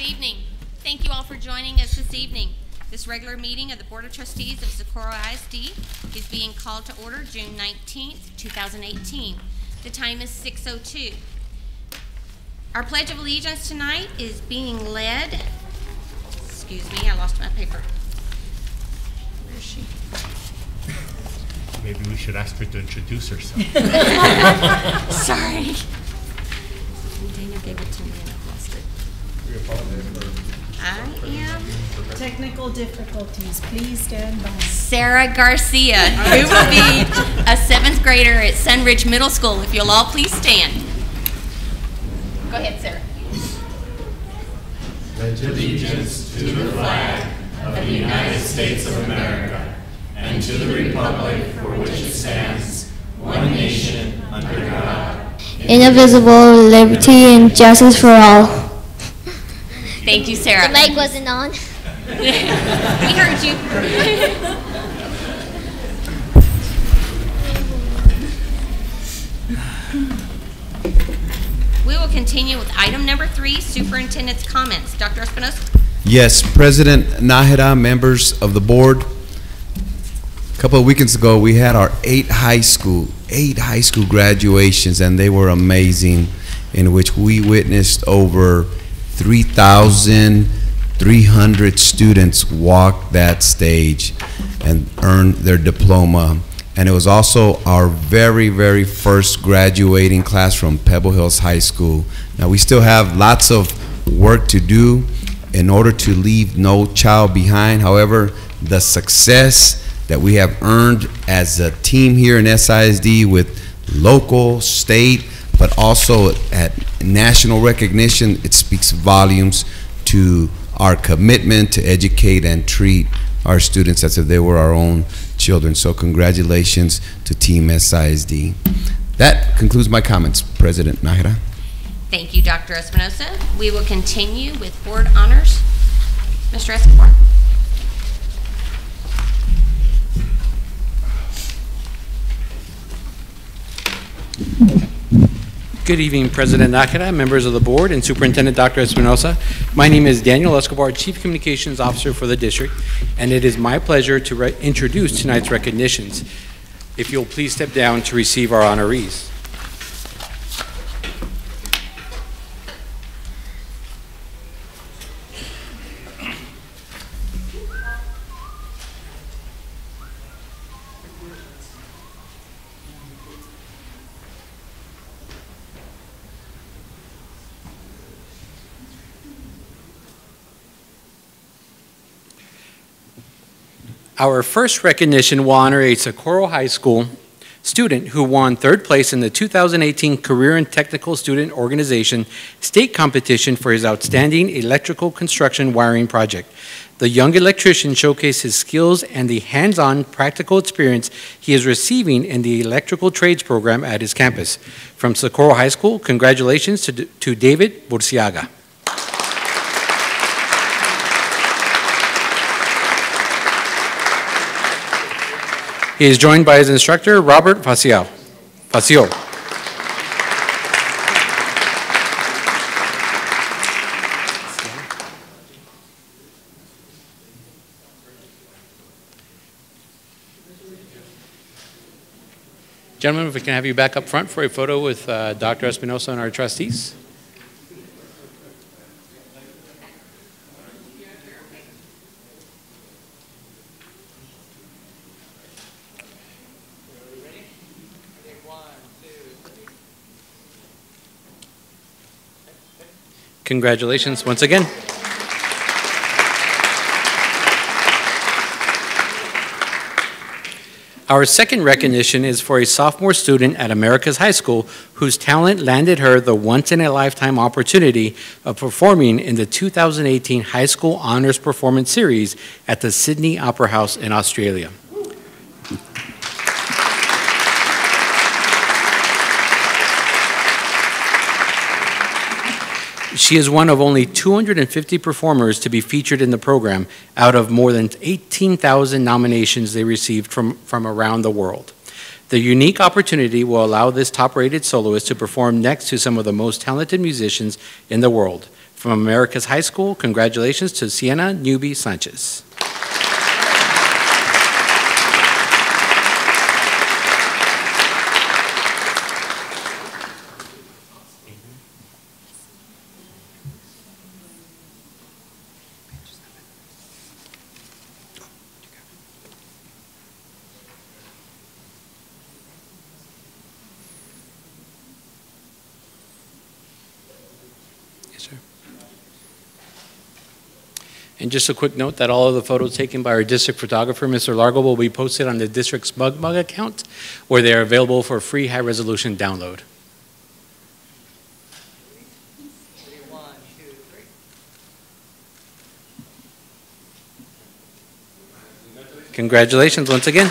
evening. Thank you all for joining us this evening. This regular meeting of the Board of Trustees of Socorro ISD is being called to order June 19th, 2018. The time is 6:02. Our Pledge of Allegiance tonight is being led, excuse me, I lost my paper. Where is she? Maybe we should ask her to introduce herself. Sorry. Daniel gave it to me and I lost it. We apologize for I am technical difficulties. Please stand by. Sarah Garcia, who will be a 7th grader at Sunridge Middle School. If you'll all please stand. Go ahead, Sarah. Pledge allegiance to the flag of the United States of America and to the republic for which it stands, one nation, under God, indivisible, liberty and justice for all. Thank you, Sarah. The mic wasn't on. We heard you. We will continue with item number 3, Superintendent's comments. Dr. Espinosa? Yes, President Nájera, members of the board. A couple of weekends ago, we had our 8 high school graduations, and they were amazing, in which we witnessed over 3,300 students walk that stage and earn their diploma. And it was also our very, very first graduating class from Pebble Hills High School. Now, we still have lots of work to do in order to leave no child behind. However, the success that we have earned as a team here in SISD with local, state, but also at national recognition, it speaks volumes to our commitment to educate and treat our students as if they were our own children. So congratulations to Team SISD. That concludes my comments, President Nájera. Thank you, Dr. Espinosa. We will continue with board honors. Mr. Escobar. Good evening, President Nájera, members of the board, and Superintendent Dr. Espinosa. My name is Daniel Escobar, Chief Communications Officer for the district, and it is my pleasure to introduce tonight's recognitions. If you'll please step down to receive our honorees. Our first recognition will honor a Socorro High School student who won 3rd place in the 2018 Career and Technical Student Organization state competition for his outstanding electrical construction wiring project. The young electrician showcased his skills and the hands-on practical experience he is receiving in the electrical trades program at his campus. From Socorro High School, congratulations to David Burciaga. He is joined by his instructor, Robert Facio. Gentlemen, if we can have you back up front for a photo with Dr. Espinosa and our trustees. Congratulations once again. Our second recognition is for a sophomore student at Americas High School whose talent landed her the once-in-a-lifetime opportunity of performing in the 2018 High School Honors Performance Series at the Sydney Opera House in Australia. She is one of only 250 performers to be featured in the program out of more than 18,000 nominations they received from around the world. The unique opportunity will allow this top-rated soloist to perform next to some of the most talented musicians in the world. from America's High School. Congratulations to Sienna Newby Sanchez. And just a quick note that all of the photos taken by our district photographer, Mr. Largo, will be posted on the district's SmugMug account, where they are available for free high-resolution download. Congratulations once again.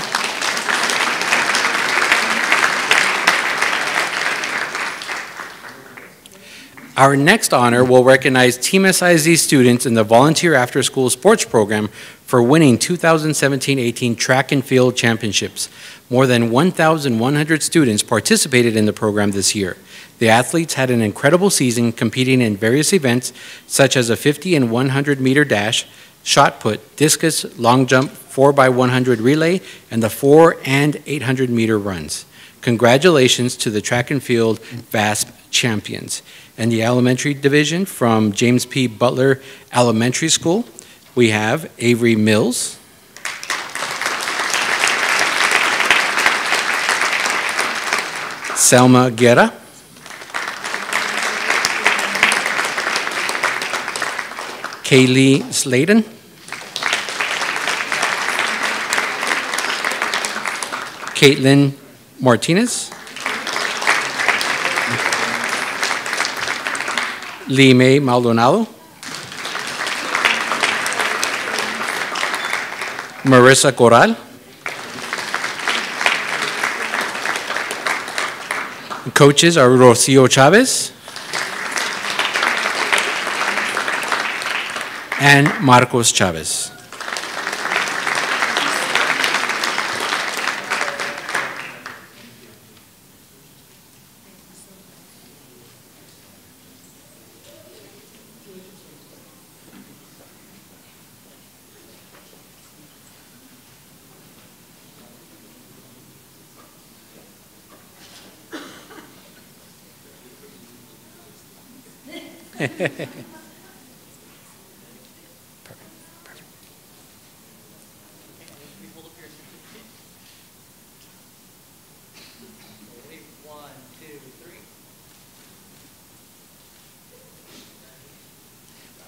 Our next honor will recognize Team SISD students in the Volunteer After School Sports Program for winning 2017-18 Track and Field Championships. More than 1,100 students participated in the program this year. The athletes had an incredible season competing in various events such as a 50 and 100 meter dash, shot put, discus, long jump, 4x100 relay, and the 4 and 800 meter runs. Congratulations to the Track and Field VASP champions. And the elementary division from James P. Butler Elementary School, we have Avery Mills, Selma Guerra, Kaylee Sladen, Caitlin Martinez, Lee May Maldonado, Marissa Corral, coaches are Rocio Chavez and Marcos Chavez.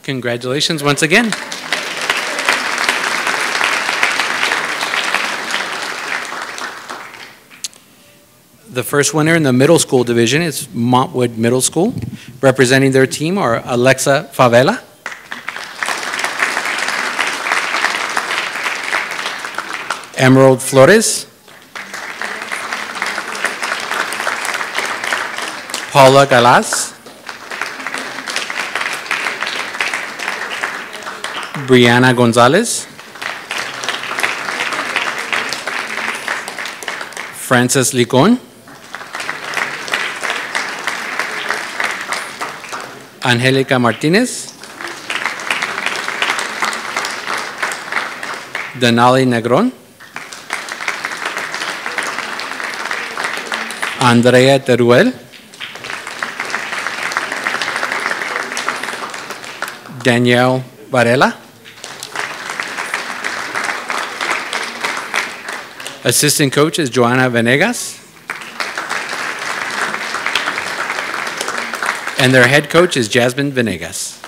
Congratulations once again. The first winner in the middle school division is Montwood Middle School. Representing their team are Alexa Favela, Emerald Flores, Paula Galaz, Brianna Gonzalez, Frances Licon, Angelica Martinez, Denali Negron, Andrea Teruel, Danielle Varela, assistant coach is Joanna Venegas, and their head coach is Jasmine Venegas.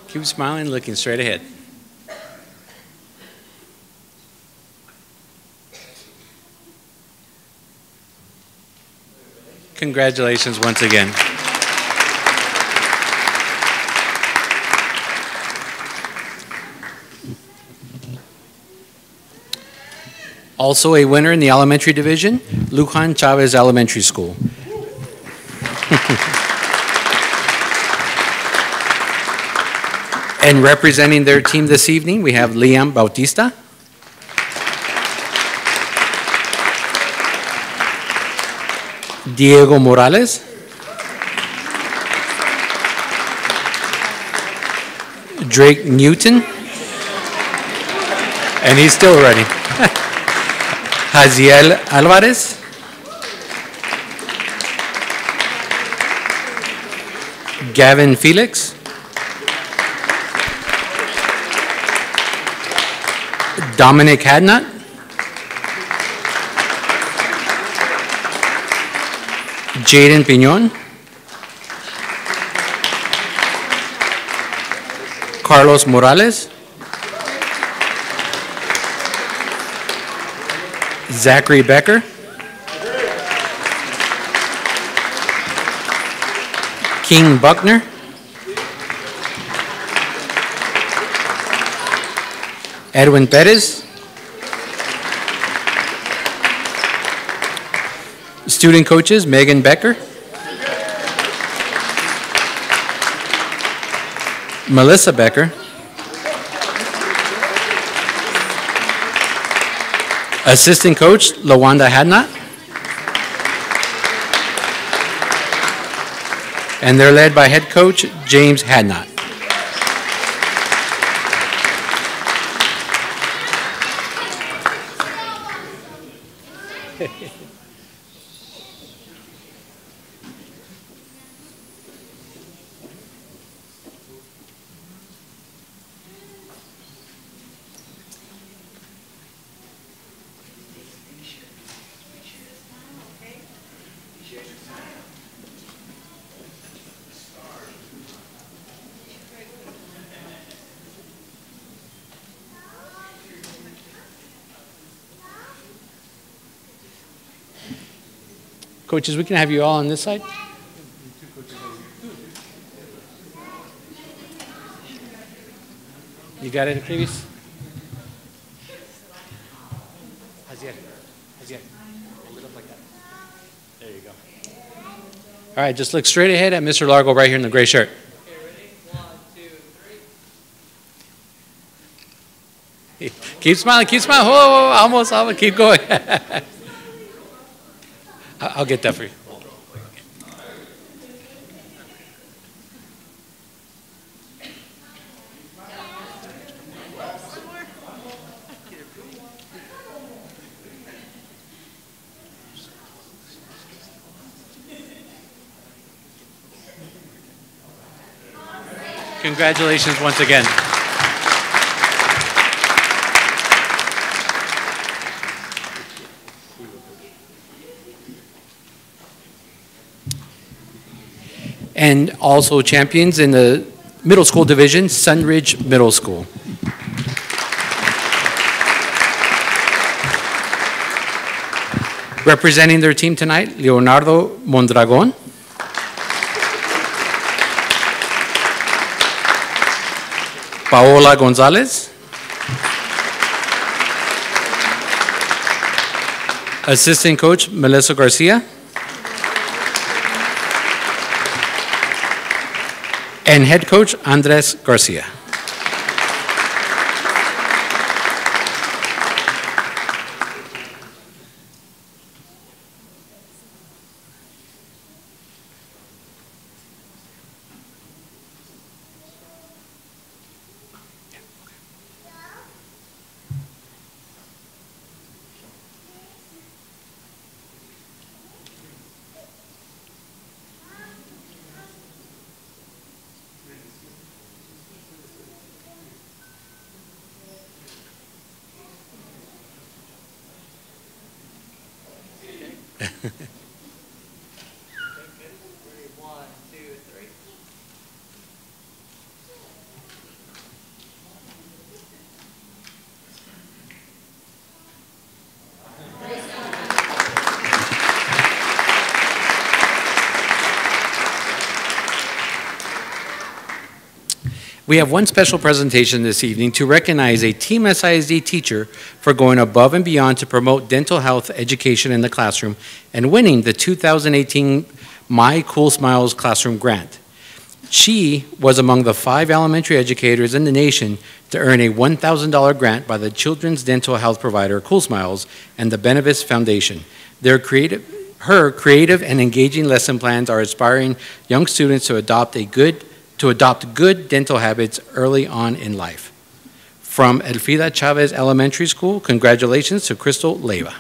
Keep smiling, looking straight ahead. Congratulations once again. Also a winner in the elementary division, Lujan Chavez Elementary School. And representing their team this evening, we have Liam Bautista. Diego Morales. Drake Newton. And he's still running. Jaziel Alvarez. Gavin Felix. Dominic Hadnot. Jaden Piñon. Carlos Morales. Zachary Becker. King Buckner. Edwin Perez. Student coaches, Megan Becker. Melissa Becker. Assistant coach, Lawanda Hadnot. And they're led by head coach, James Hadnot. Coaches, we can have you all on this side. You got it, Davies? Jaziel. Hold it up like that. There you go. All right, just look straight ahead at Mr. Largo right here in the gray shirt. Okay, ready? 1, 2, 3. Keep smiling, keep smiling. Whoa, almost, keep going. I'll get that for you. Congratulations once again. And also champions in the middle school division, Sunridge Middle School. Representing their team tonight, Leonardo Mondragon. Paola Gonzalez. Assistant coach, Melissa Garcia. And head coach, Andres Garcia. We have one special presentation this evening to recognize a Team SISD teacher for going above and beyond to promote dental health education in the classroom and winning the 2018 My Cool Smiles Classroom Grant. She was among the 5 elementary educators in the nation to earn a $1,000 grant by the children's dental health provider Cool Smiles and the Benevis Foundation. Her creative and engaging lesson plans are inspiring young students to adopt good dental habits early on in life. From Elfrida Chavez Elementary School, congratulations to Crystal Leiva.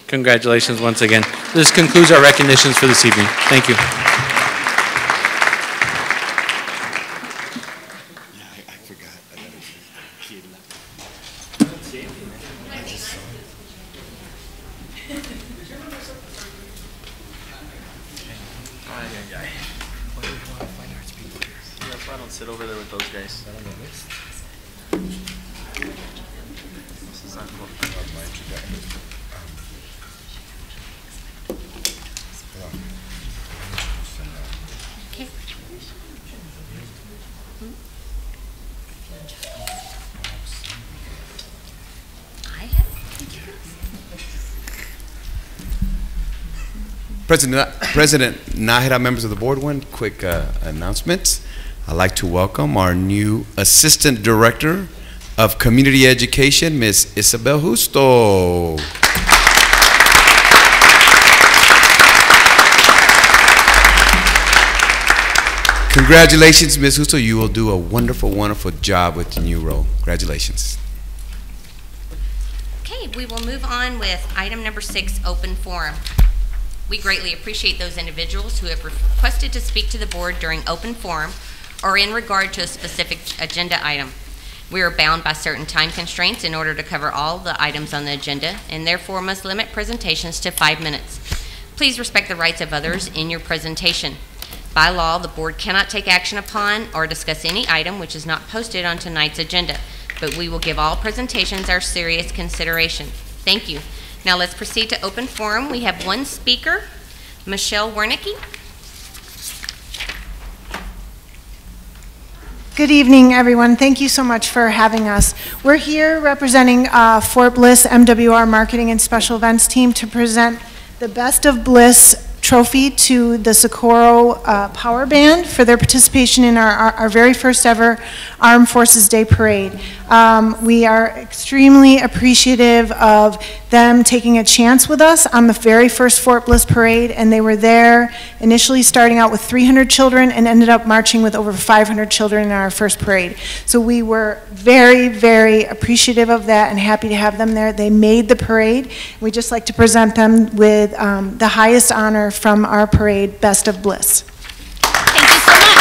Congratulations once again. This concludes our recognitions for this evening. Thank you. Sit over there with those guys. This is not cool. Okay. President Nahida, members of the board, one quick announcement. I'd like to welcome our new Assistant Director of Community Education, Ms. Isabel Justo. Congratulations, Ms. Justo. You will do a wonderful, wonderful job with your new role. Congratulations. Okay, we will move on with item number 6, open forum. We greatly appreciate those individuals who have requested to speak to the board during open forum or in regard to a specific agenda item. We are bound by certain time constraints in order to cover all the items on the agenda and therefore must limit presentations to 5 minutes. Please respect the rights of others in your presentation. By law, the board cannot take action upon or discuss any item which is not posted on tonight's agenda, but we will give all presentations our serious consideration. Thank you. Now let's proceed to open forum. We have one speaker, Michelle Wernicke. Good evening, everyone. Thank you so much for having us. We're here representing Fort Bliss MWR Marketing and Special Events team to present the Best of Bliss trophy to the Socorro Power Band for their participation in our very first ever Armed Forces Day Parade. We are extremely appreciative of them taking a chance with us on the very first Fort Bliss Parade, and they were there initially starting out with 300 children and ended up marching with over 500 children in our first parade. So we were very, very appreciative of that and happy to have them there. They made the parade. We'd just like to present them with the highest honor from our parade, Best of Bliss. Thank you so much.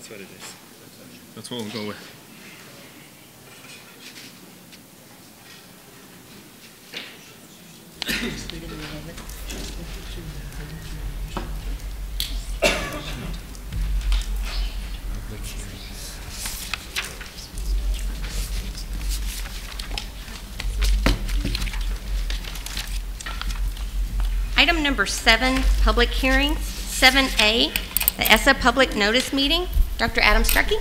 That's what it is. That's what we'll go with. Item number 7, public hearings. 7A, the ESSA public notice meeting. Dr. Adam Starkey.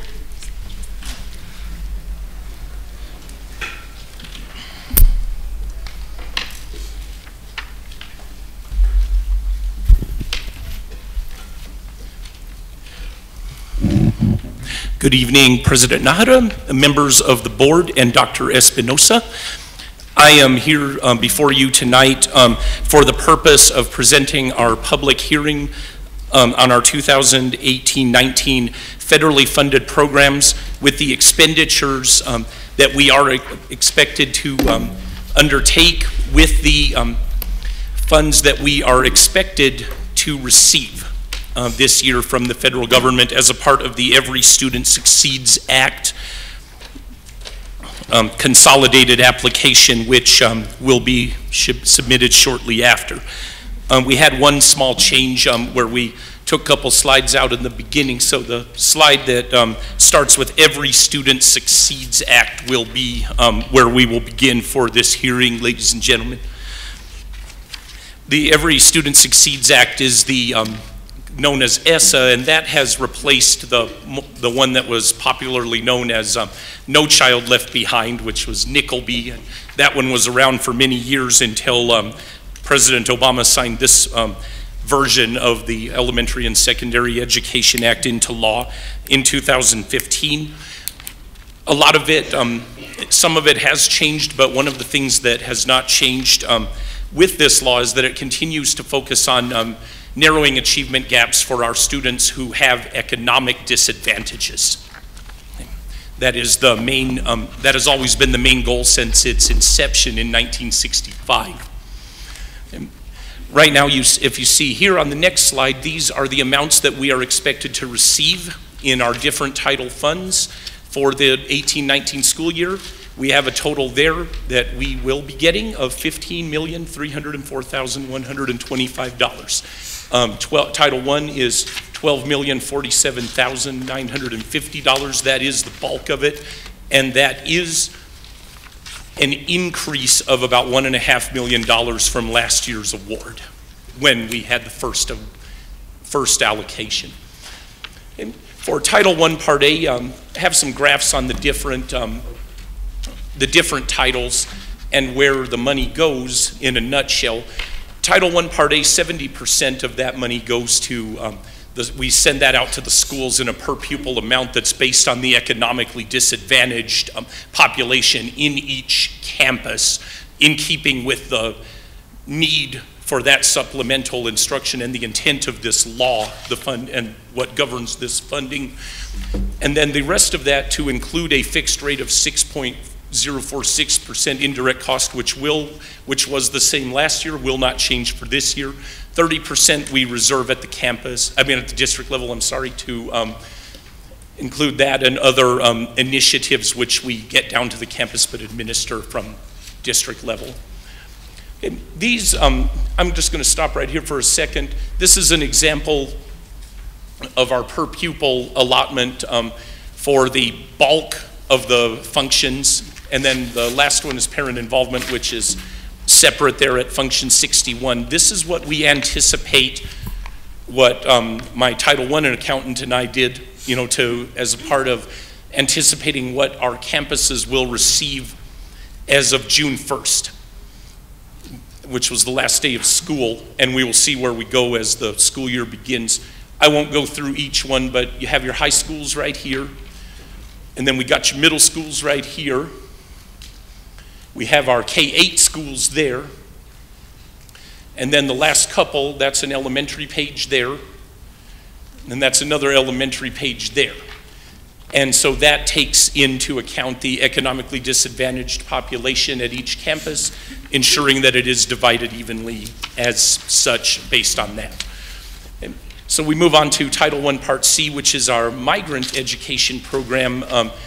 Good evening, President Nahara, members of the board, and Dr. Espinosa. I am here before you tonight for the purpose of presenting our public hearing on our 2018-19 federally funded programs with the expenditures that we are expected to undertake with the funds that we are expected to receive this year from the federal government as a part of the Every Student Succeeds Act consolidated application, which will be submitted shortly after. We had one small change where we took a couple slides out in the beginning, so the slide that starts with Every Student Succeeds Act will be where we will begin for this hearing, ladies and gentlemen. The Every Student Succeeds Act is the known as ESSA, and that has replaced the one that was popularly known as No Child Left Behind, which was Nickelby. And that one was around for many years until President Obama signed this version of the Elementary and Secondary Education Act into law in 2015. A lot of it, some of it has changed, but one of the things that has not changed with this law is that it continues to focus on narrowing achievement gaps for our students who have economic disadvantages. That is the main, that has always been the main goal since its inception in 1965. And right now, if you see here on the next slide, these are the amounts that we are expected to receive in our different title funds for the 18-19 school year. We have a total there that we will be getting of $15,304,125. Title I is $12,047,950. That is the bulk of it, and that is an increase of about $1.5 million from last year's award when we had the first allocation. And for Title I Part A, I have some graphs on the different titles and where the money goes in a nutshell. Title I Part A, 70% of that money goes to, we send that out to the schools in a per pupil amount that's based on the economically disadvantaged population in each campus, in keeping with the need for that supplemental instruction and the intent of this law, the fund, and what governs this funding. And then the rest of that to include a fixed rate of 6.046% indirect cost, which was the same last year, will not change for this year. 30% we reserve at the campus, at the district level, I'm sorry, to include that and other initiatives which we get down to the campus but administer from district level. And these, I'm just going to stop right here for a second. This is an example of our per pupil allotment for the bulk of the functions. And then the last one is parent involvement, which is separate there at function 61. This is what we anticipate, what my Title I accountant and I did, as a part of anticipating what our campuses will receive as of June 1st, which was the last day of school, and we will see where we go as the school year begins. I won't go through each one, but you have your high schools right here, and then we got your middle schools right here. We have our K-8 schools there, and then the last couple, that's an elementary page there, and that's another elementary page there. And so that takes into account the economically disadvantaged population at each campus, ensuring that it is divided evenly as such based on that. And So we move on to Title I Part C, which is our migrant education program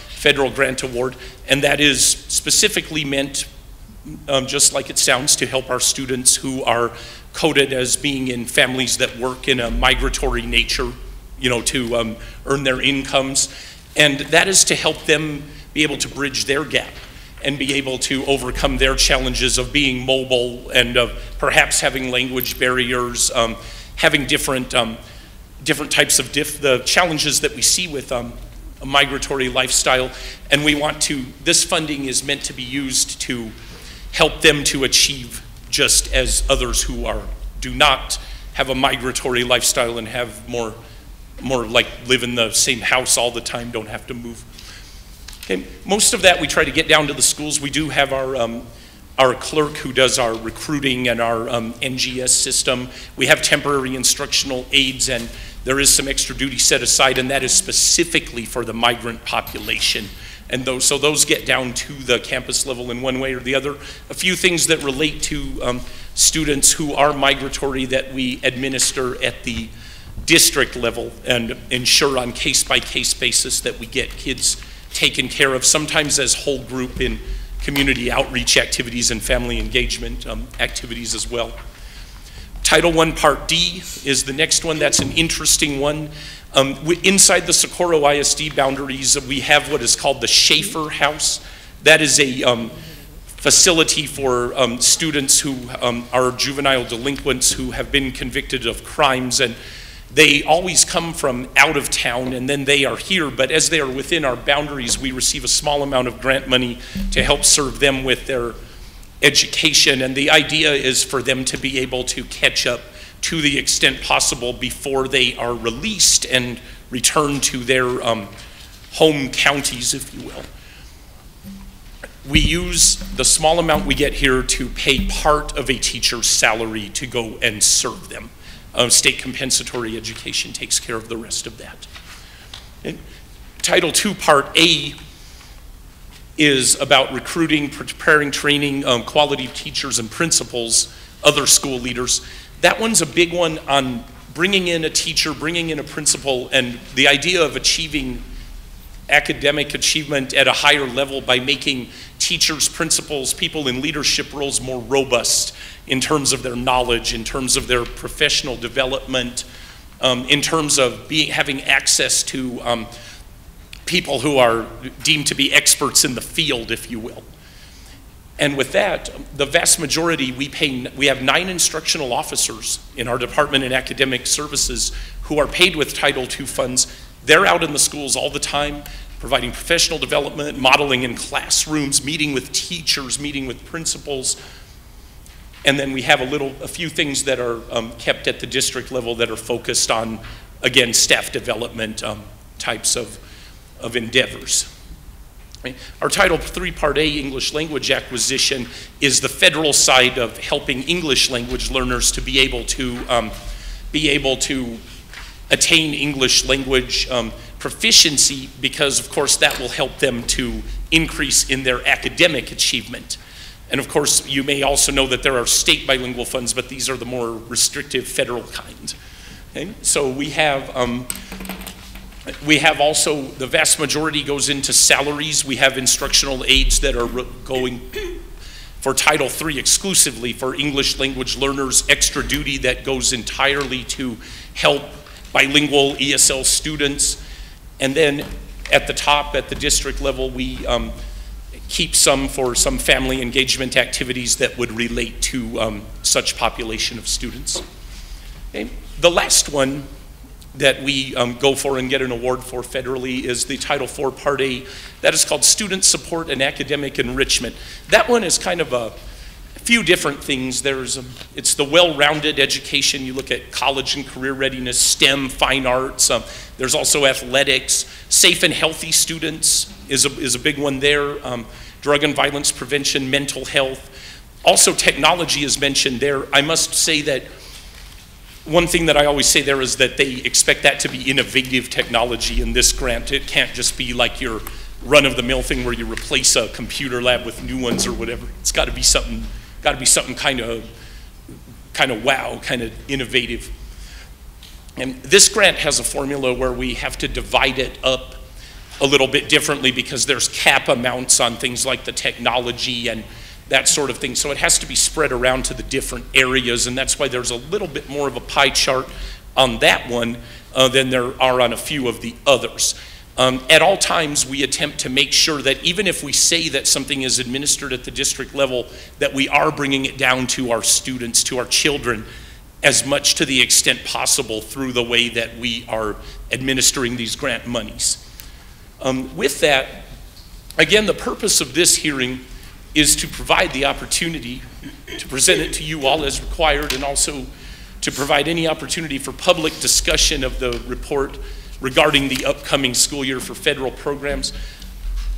federal grant award, and that is specifically meant, just like it sounds, to help our students who are coded as being in families that work in a migratory nature, you know, to earn their incomes. And that is to help them be able to bridge their gap and be able to overcome their challenges of being mobile and of perhaps having language barriers, having different types of the challenges that we see with a migratory lifestyle. And we want to, this funding is meant to be used to help them to achieve just as others who do not have a migratory lifestyle and have more like live in the same house all the time, don't have to move. Okay, most of that we try to get down to the schools. We do have our clerk who does our recruiting and our NGS system. We have temporary instructional aides, and there is some extra duty set aside, and that is specifically for the migrant population. And those get down to the campus level in one way or the other. A few things that relate to students who are migratory that we administer at the district level and ensure on case-by-case basis that we get kids taken care of, sometimes as whole group in community outreach activities and family engagement activities as well. Title I Part D is the next one. That's an interesting one. Inside the Socorro ISD boundaries, we have what is called the Schaefer House. That is a facility for students who are juvenile delinquents who have been convicted of crimes, and they always come from out of town and then they are here, but as they are within our boundaries, we receive a small amount of grant money to help serve them with their education, and the idea is for them to be able to catch up to the extent possible before they are released and return to their home counties, if you will. We use the small amount we get here to pay part of a teacher's salary to go and serve them. State compensatory education takes care of the rest of that. And Title II Part A is about recruiting, preparing, training quality teachers and principals, other school leaders. That one's a big one on bringing in a teacher, bringing in a principal, and the idea of achieving academic achievement at a higher level by making teachers, principals, people in leadership roles more robust in terms of their knowledge, in terms of their professional development, in terms of having access to people who are deemed to be experts in the field, if you will. And with that, the vast majority, we have 9 instructional officers in our department in academic services who are paid with Title II funds. They're out in the schools all the time, providing professional development, modeling in classrooms, meeting with teachers, meeting with principals. And then we have a few things that are kept at the district level that are focused on, again, staff development types of endeavors. Our Title III Part A English language acquisition is the federal side of helping English language learners to be able to attain English language proficiency, because of course that will help them to increase in their academic achievement. And of course you may also know that there are state bilingual funds, but these are the more restrictive federal kind. Okay? So we have also, the vast majority goes into salaries. We have instructional aides that are going for Title III exclusively for English language learners, extra duty that goes entirely to help bilingual ESL students. And then at the top, at the district level, we keep some for some family engagement activities that would relate to such population of students. Okay. The last one that we go for and get an award for federally is the Title IV Part A. That is called Student Support and Academic Enrichment. That one is kind of a few different things. It's the well-rounded education. You look at college and career readiness, STEM, fine arts. There's also athletics. Safe and healthy students is a big one there. Drug and violence prevention, mental health. Also technology is mentioned there. I must say that one thing that I always say there is that they expect that to be innovative technology in this grant. It can't just be like your run-of-the-mill thing where you replace a computer lab with new ones or whatever. It's got to be something kind of wow, kind of innovative. And this grant has a formula where we have to divide it up a little bit differently because there's cap amounts on things like the technology and that sort of thing. So it has to be spread around to the different areas, and that's why there's a little bit more of a pie chart on that one than there are on a few of the others. At all times, we attempt to make sure that even if we say that something is administered at the district level, that we are bringing it down to our students, to our children, as much to the extent possible through the way that we are administering these grant monies. With that, again, the purpose of this hearing is to provide the opportunity to present it to you all as required, and also to provide any opportunity for public discussion of the report regarding the upcoming school year for federal programs.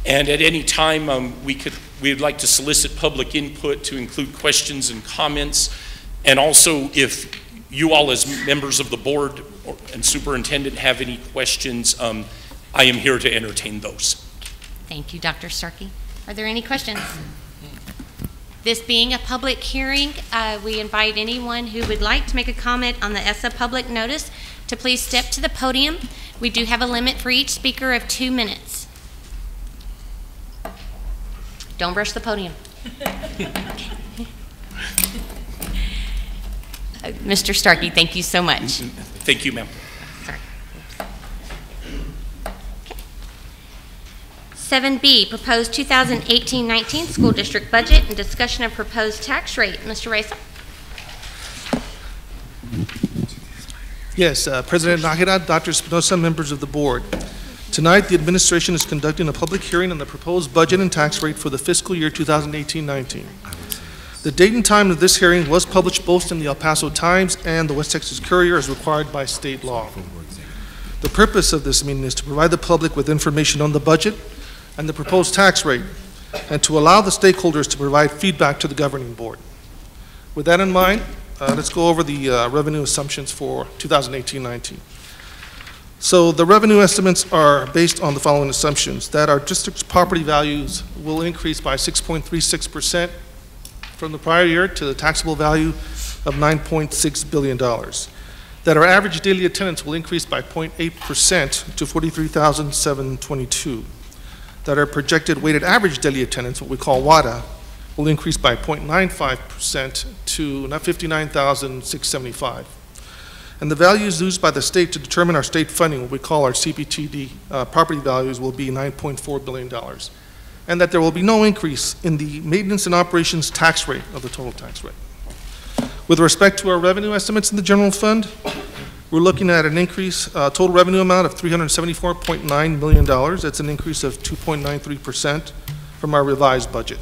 And at any time, we'd like to solicit public input to include questions and comments. And also, if you all as members of the board and superintendent have any questions, I am here to entertain those. Thank you, Dr. Starkey. Are there any questions? This being a public hearing, we invite anyone who would like to make a comment on the ESSA public notice to please step to the podium. We do have a limit for each speaker of 2 minutes. Don't rush the podium. Mr. Starkey, thank you so much. Thank you, ma'am. Sorry. 7B, proposed 2018-19 school district budget and discussion of proposed tax rate. Mr. Raisa. Yes, President Nájera, Dr. Espinosa, members of the board. Tonight, the administration is conducting a public hearing on the proposed budget and tax rate for the fiscal year 2018-19. The date and time of this hearing was published both in the El Paso Times and the West Texas Courier as required by state law. The purpose of this meeting is to provide the public with information on the budget and the proposed tax rate, and to allow the stakeholders to provide feedback to the governing board. With that in mind, let's go over the revenue assumptions for 2018-19. So the revenue estimates are based on the following assumptions: that our district's property values will increase by 6.36% from the prior year to the taxable value of $9.6 billion. That our average daily attendance will increase by 0.8% to 43,722. That our projected weighted average daily attendance, what we call WADA, will increase by 0.95% to 59,675. And the values used by the state to determine our state funding, what we call our CPTD property values, will be $9.4 billion. And that there will be no increase in the maintenance and operations tax rate of the total tax rate. With respect to our revenue estimates in the general fund, we're looking at an increase, total revenue amount of $374.9 million. That's an increase of 2.93% from our revised budget.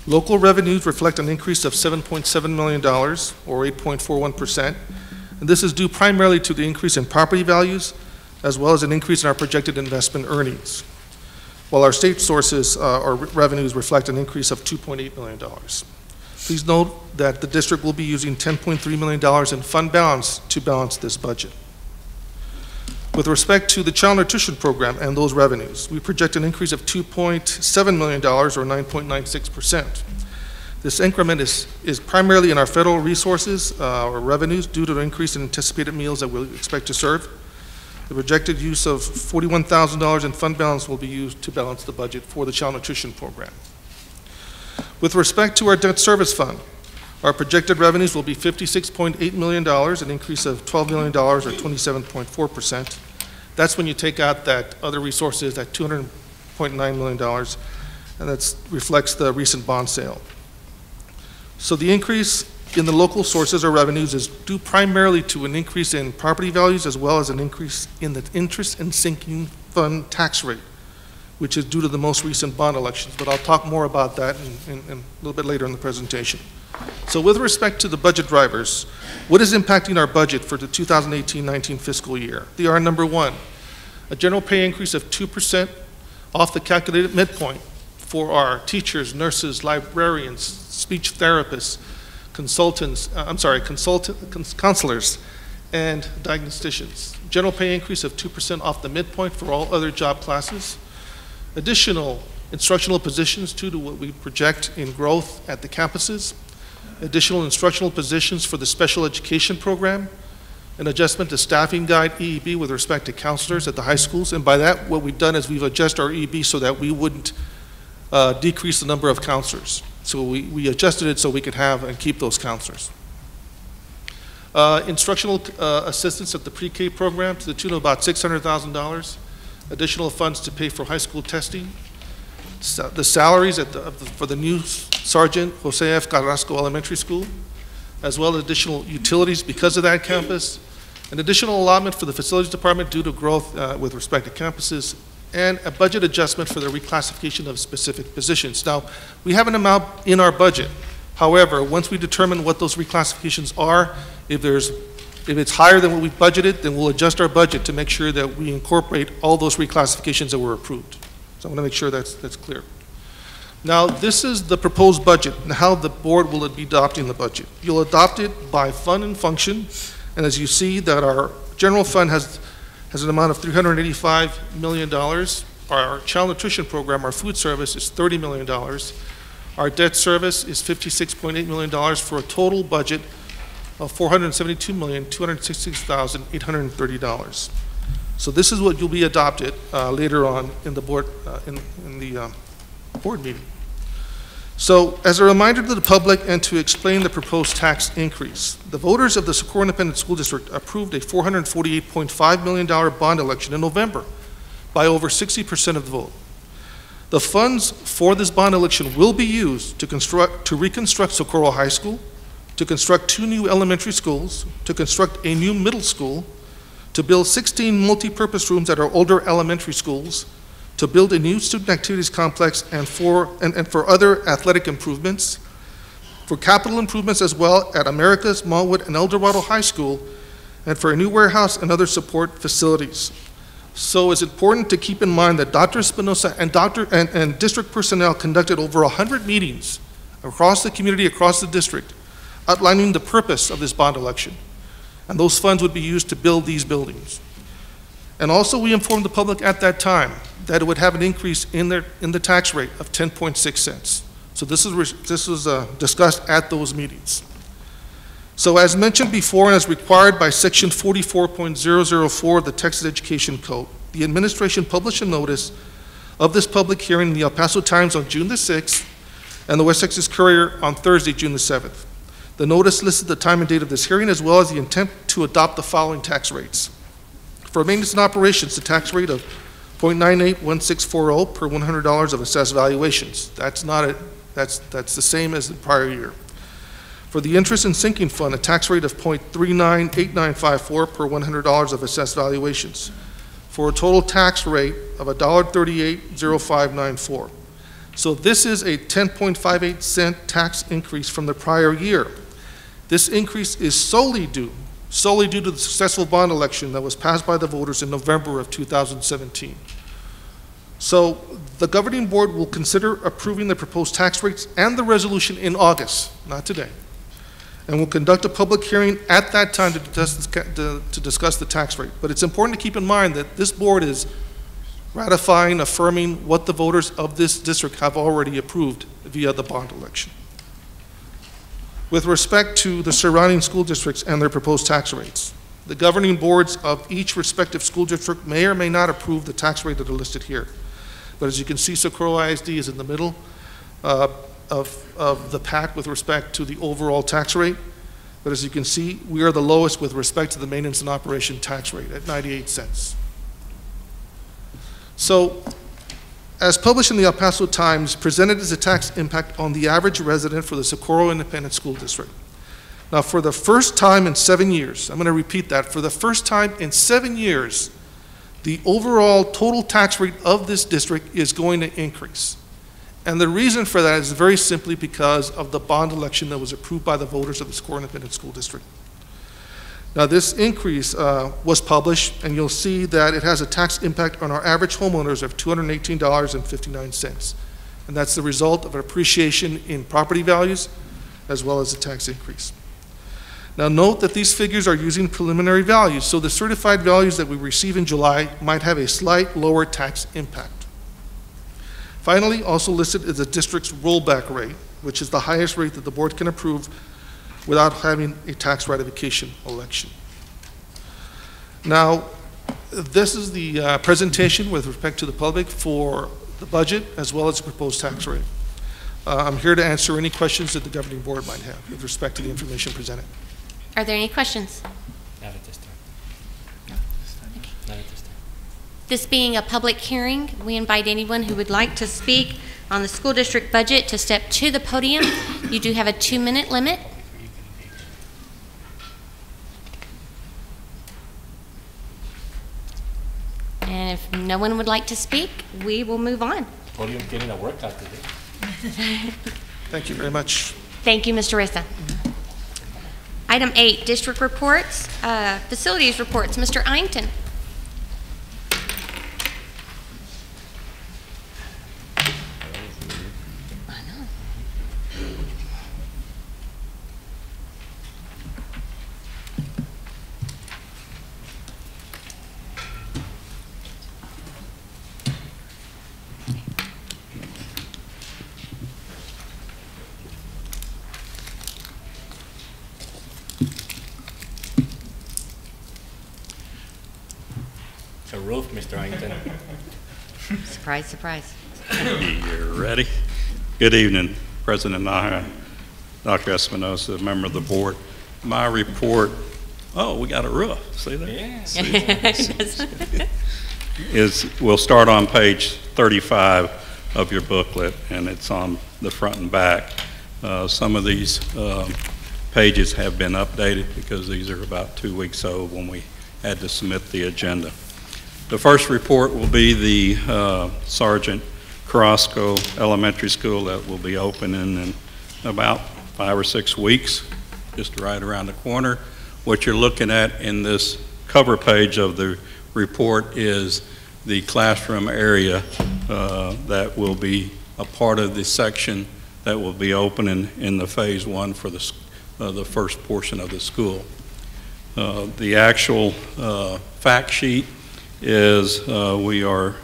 Local revenues reflect an increase of $7.7 million, or 8.41%. And this is due primarily to the increase in property values, as well as an increase in our projected investment earnings. While our state sources or revenues reflect an increase of $2.8 million. Please note that the district will be using $10.3 million in fund balance to balance this budget. With respect to the child nutrition program and those revenues, we project an increase of $2.7 million, or 9.96%. This increment is primarily in our federal resources or revenues due to the increase in anticipated meals that we'll expect to serve. The projected use of $41,000 in fund balance will be used to balance the budget for the child nutrition program. With respect to our debt service fund, our projected revenues will be $56.8 million, an increase of $12 million, or 27.4%. That's when you take out that other resources at $200.9 million, and that reflects the recent bond sale. So the increase in the local sources or revenues is due primarily to an increase in property values, as well as an increase in the interest and sinking fund tax rate, which is due to the most recent bond elections. But I'll talk more about that in a little bit later in the presentation. So with respect to the budget drivers, what is impacting our budget for the 2018-19 fiscal year? They are: number one, a general pay increase of 2% off the calculated midpoint for our teachers, nurses, librarians, speech therapists, counselors, and diagnosticians. General pay increase of 2% off the midpoint for all other job classes. Additional instructional positions due to what we project in growth at the campuses. Additional instructional positions for the special education program. an adjustment to staffing guide EEB with respect to counselors at the high schools. And by that, what we've done is we've adjusted our EEB so that we wouldn't decrease the number of counselors. So we adjusted it so we could have and keep those counselors. Instructional assistance at the pre-K program to the tune of about $600,000. Additional funds to pay for high school testing. The salaries for the new Sergeant Jose F. Carrasco Elementary School, as well as additional utilities because of that campus, an additional allotment for the facilities department due to growth with respect to campuses, and a budget adjustment for the reclassification of specific positions. Now, we have an amount in our budget. However, once we determine what those reclassifications are, if it's higher than what we budgeted, then we'll adjust our budget to make sure that we incorporate all those reclassifications that were approved. So I want to make sure that's clear. Now, this is the proposed budget and how the board will be adopting the budget. You'll adopt it by fund and function, and as you see that our general fund has an amount of $385 million. Our child nutrition program, our food service, is $30 million. Our debt service is $56.8 million for a total budget of $472,266,830. So this is what you'll be adopted later on in the board board meeting. So as a reminder to the public and to explain the proposed tax increase, the voters of the Socorro Independent School District approved a $448.5 million bond election in November by over 60% of the vote. The funds for this bond election will be used to reconstruct Socorro High School, to construct 2 new elementary schools, to construct a new middle school, to build 16 multi-purpose rooms at our older elementary schools, to build a new student activities complex, and for other athletic improvements, for capital improvements as well at Americas, Smallwood, and El Dorado High School, and for a new warehouse and other support facilities. So it's important to keep in mind that Dr. Espinosa and district personnel conducted over 100 meetings across the community, across the district, outlining the purpose of this bond election. And those funds would be used to build these buildings. And also we informed the public at that time that it would have an increase in the tax rate of 10.6 cents. So this was discussed at those meetings. So as mentioned before and as required by section 44.004 of the Texas Education Code, the administration published a notice of this public hearing in the El Paso Times on June the 6th and the West Texas Courier on Thursday, June the 7th. The notice listed the time and date of this hearing as well as the intent to adopt the following tax rates. For maintenance and operations, the tax rate of 0.981640 per $100 of assessed valuations. That's the same as the prior year. For the interest and sinking fund, a tax rate of 0.398954 per $100 of assessed valuations, for a total tax rate of $1.380594. So this is a 10.58 cent tax increase from the prior year. This increase is solely due to the successful bond election that was passed by the voters in November of 2017. So the governing board will consider approving the proposed tax rates and the resolution in August, not today, and will conduct a public hearing at that time to discuss the tax rate. But it's important to keep in mind that this board is ratifying, affirming what the voters of this district have already approved via the bond election. With respect to the surrounding school districts and their proposed tax rates, the governing boards of each respective school district may or may not approve the tax rate that are listed here. But as you can see, Socorro ISD is in the middle of the pack with respect to the overall tax rate. But as you can see, we are the lowest with respect to the maintenance and operation tax rate at 98 cents. So, as published in the El Paso Times, presented as a tax impact on the average resident for the Socorro Independent School District. Now, for the first time in 7 years, I'm going to repeat that, for the first time in 7 years, the overall total tax rate of this district is going to increase. And the reason for that is very simply because of the bond election that was approved by the voters of the Socorro Independent School District. Now, this increase was published, and you'll see that it has a tax impact on our average homeowners of $218.59. And that's the result of an appreciation in property values as well as a tax increase. Now, note that these figures are using preliminary values, so the certified values that we receive in July might have a slight lower tax impact. Finally, also listed is the district's rollback rate, which is the highest rate that the board can approve without having a tax ratification election. Now, this is the presentation with respect to the public for the budget as well as the proposed tax rate. I'm here to answer any questions that the governing board might have with respect to the information presented. Are there any questions? Not at this time. Not at this time. This being a public hearing, we invite anyone who would like to speak on the school district budget to step to the podium. You do have a 2-minute limit. And if no one would like to speak, we will move on. Podium getting a workout today. Thank you very much. Thank you, Mr. Rissa. Item 8, district reports, facilities reports. Mr. Inkton. It's a roof, Mr. Inkton. Surprise, surprise. You're ready? Good evening, President Nahara, Dr. Espinosa, member of the board. My report, oh, we got a roof, see that? Yes. We'll start on page 35 of your booklet, and it's on the front and back. Some of these pages have been updated because these are about 2 weeks old when we had to submit the agenda. The first report will be the Sergeant Carrasco Elementary School that will be opening in about 5 or 6 weeks, just right around the corner. What you're looking at in this cover page of the report is the classroom area that will be a part of the section that will be opening in the phase 1 for the first portion of the school. The actual fact sheet is we are,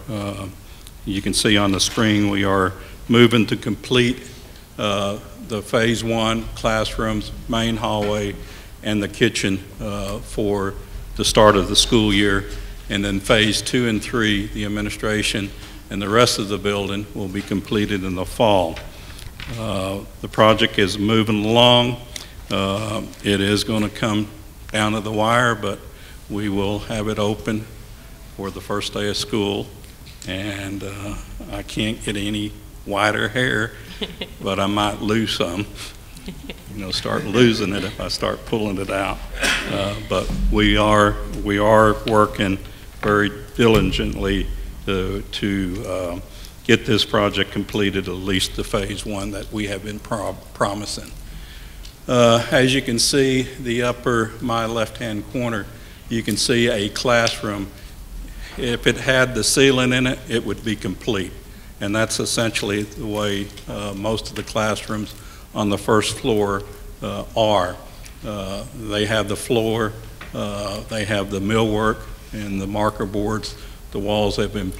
you can see on the screen, we are moving to complete the phase 1 classrooms, main hallway, and the kitchen for the start of the school year. And then phase 2 and 3, the administration and the rest of the building will be completed in the fall. The project is moving along. It is going to come down to the wire, but we will have it open for the first day of school, and I can't get any whiter hair, but I might lose some. You know, start losing it if I start pulling it out. But we are working very diligently to get this project completed, at least the phase 1 that we have been promising. As you can see, the upper, my left-hand corner, you can see a classroom. If it had the ceiling in it, it would be complete. And that's essentially the way most of the classrooms on the first floor are. They have the floor, they have the millwork and the marker boards. The walls have been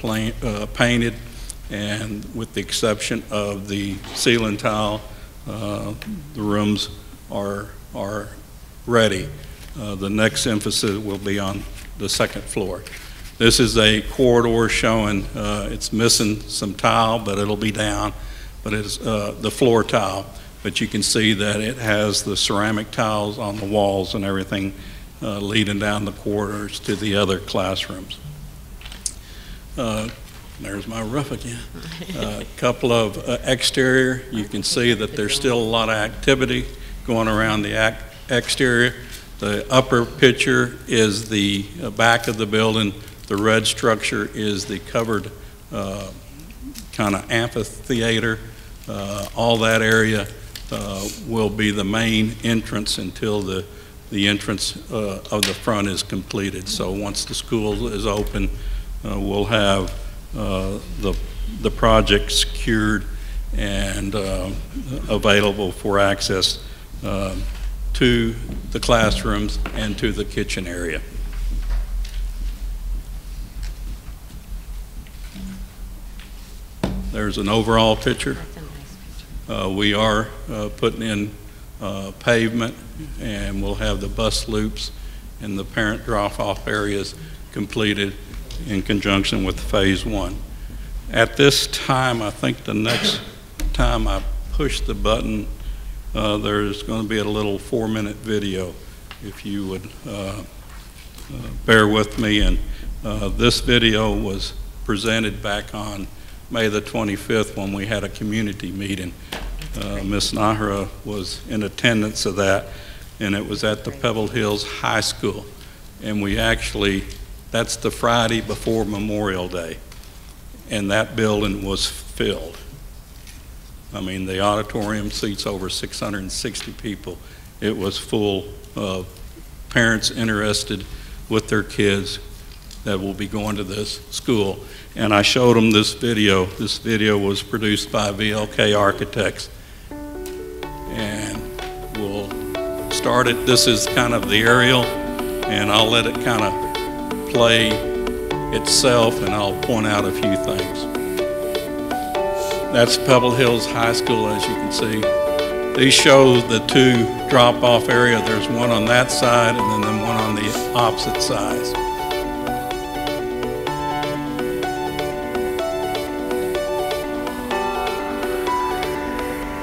painted, and with the exception of the ceiling tile, the rooms are ready. The next emphasis will be on the second floor. This is a corridor showing it's missing some tile, but it'll be down. But it's the floor tile. But you can see that it has the ceramic tiles on the walls and everything leading down the corridors to the other classrooms. There's my roof again. A couple of exterior. You can see that there's still a lot of activity going around the exterior. The upper picture is the back of the building. The red structure is the covered kind of amphitheater. All that area will be the main entrance until the entrance of the front is completed. So once the school is open, we'll have the project secured and available for access to the classrooms and to the kitchen area. There's an overall picture. We are putting in pavement, and we'll have the bus loops and the parent drop-off areas completed in conjunction with Phase 1. At this time, I think the next time I push the button, there's going to be a little 4-minute video, if you would bear with me. And this video was presented back on May the 25th when we had a community meeting. Ms. Nahara was in attendance of that, and it was at the Pebble Hills High School. And we actually, that's the Friday before Memorial Day, and that building was filled. I mean, the auditorium seats over 660 people. It was full of parents interested with their kids that will be going to this school. And I showed them this video. This video was produced by VLK Architects. And we'll start it. This is kind of the aerial, and I'll let it kind of play itself, and I'll point out a few things. That's Pebble Hills High School, as you can see. These show the two drop-off area. There's one on that side and then one on the opposite sides.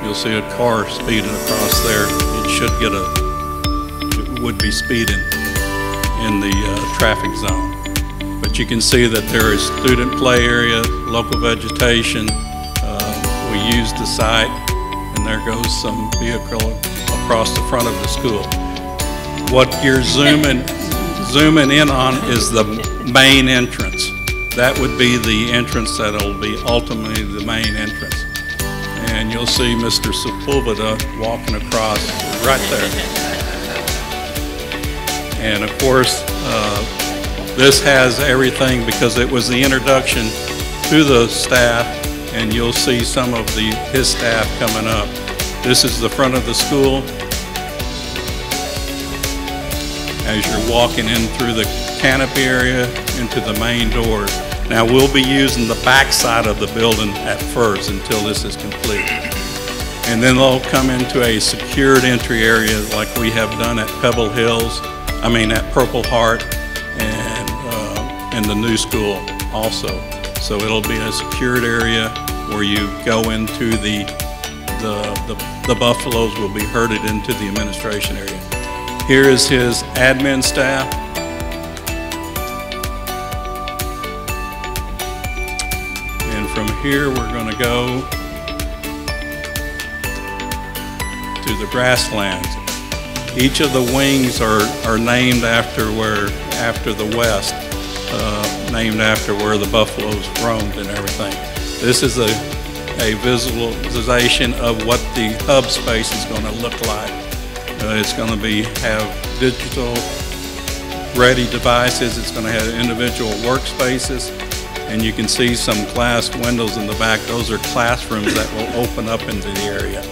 You'll see a car speeding across there. It would be speeding in the traffic zone. But you can see that there is student play area, local vegetation. We used the site, and there goes some vehicle across the front of the school. What you're zooming in on is the main entrance. That would be the entrance that'll be ultimately the main entrance. And you'll see Mr. Sepulveda walking across right there. And of course, this has everything because it was the introduction to the staff, and you'll see some of his staff coming up. This is the front of the school. As you're walking in through the canopy area into the main doors. Now we'll be using the back side of the building at first until this is complete. And then they'll come into a secured entry area like we have done at Pebble Hills, at Purple Heart, and the new school also. So it'll be a secured area where you go into the buffaloes will be herded into the administration area. Here is his admin staff. And from here we're going to go to the grasslands. Each of the wings are named after the west, named after where the buffaloes roamed and everything. This is a visualization of what the hub space is going to look like. It's going to have digital ready devices. It's going to have individual workspaces, and you can see some glass windows in the back. Those are classrooms that will open up into the area.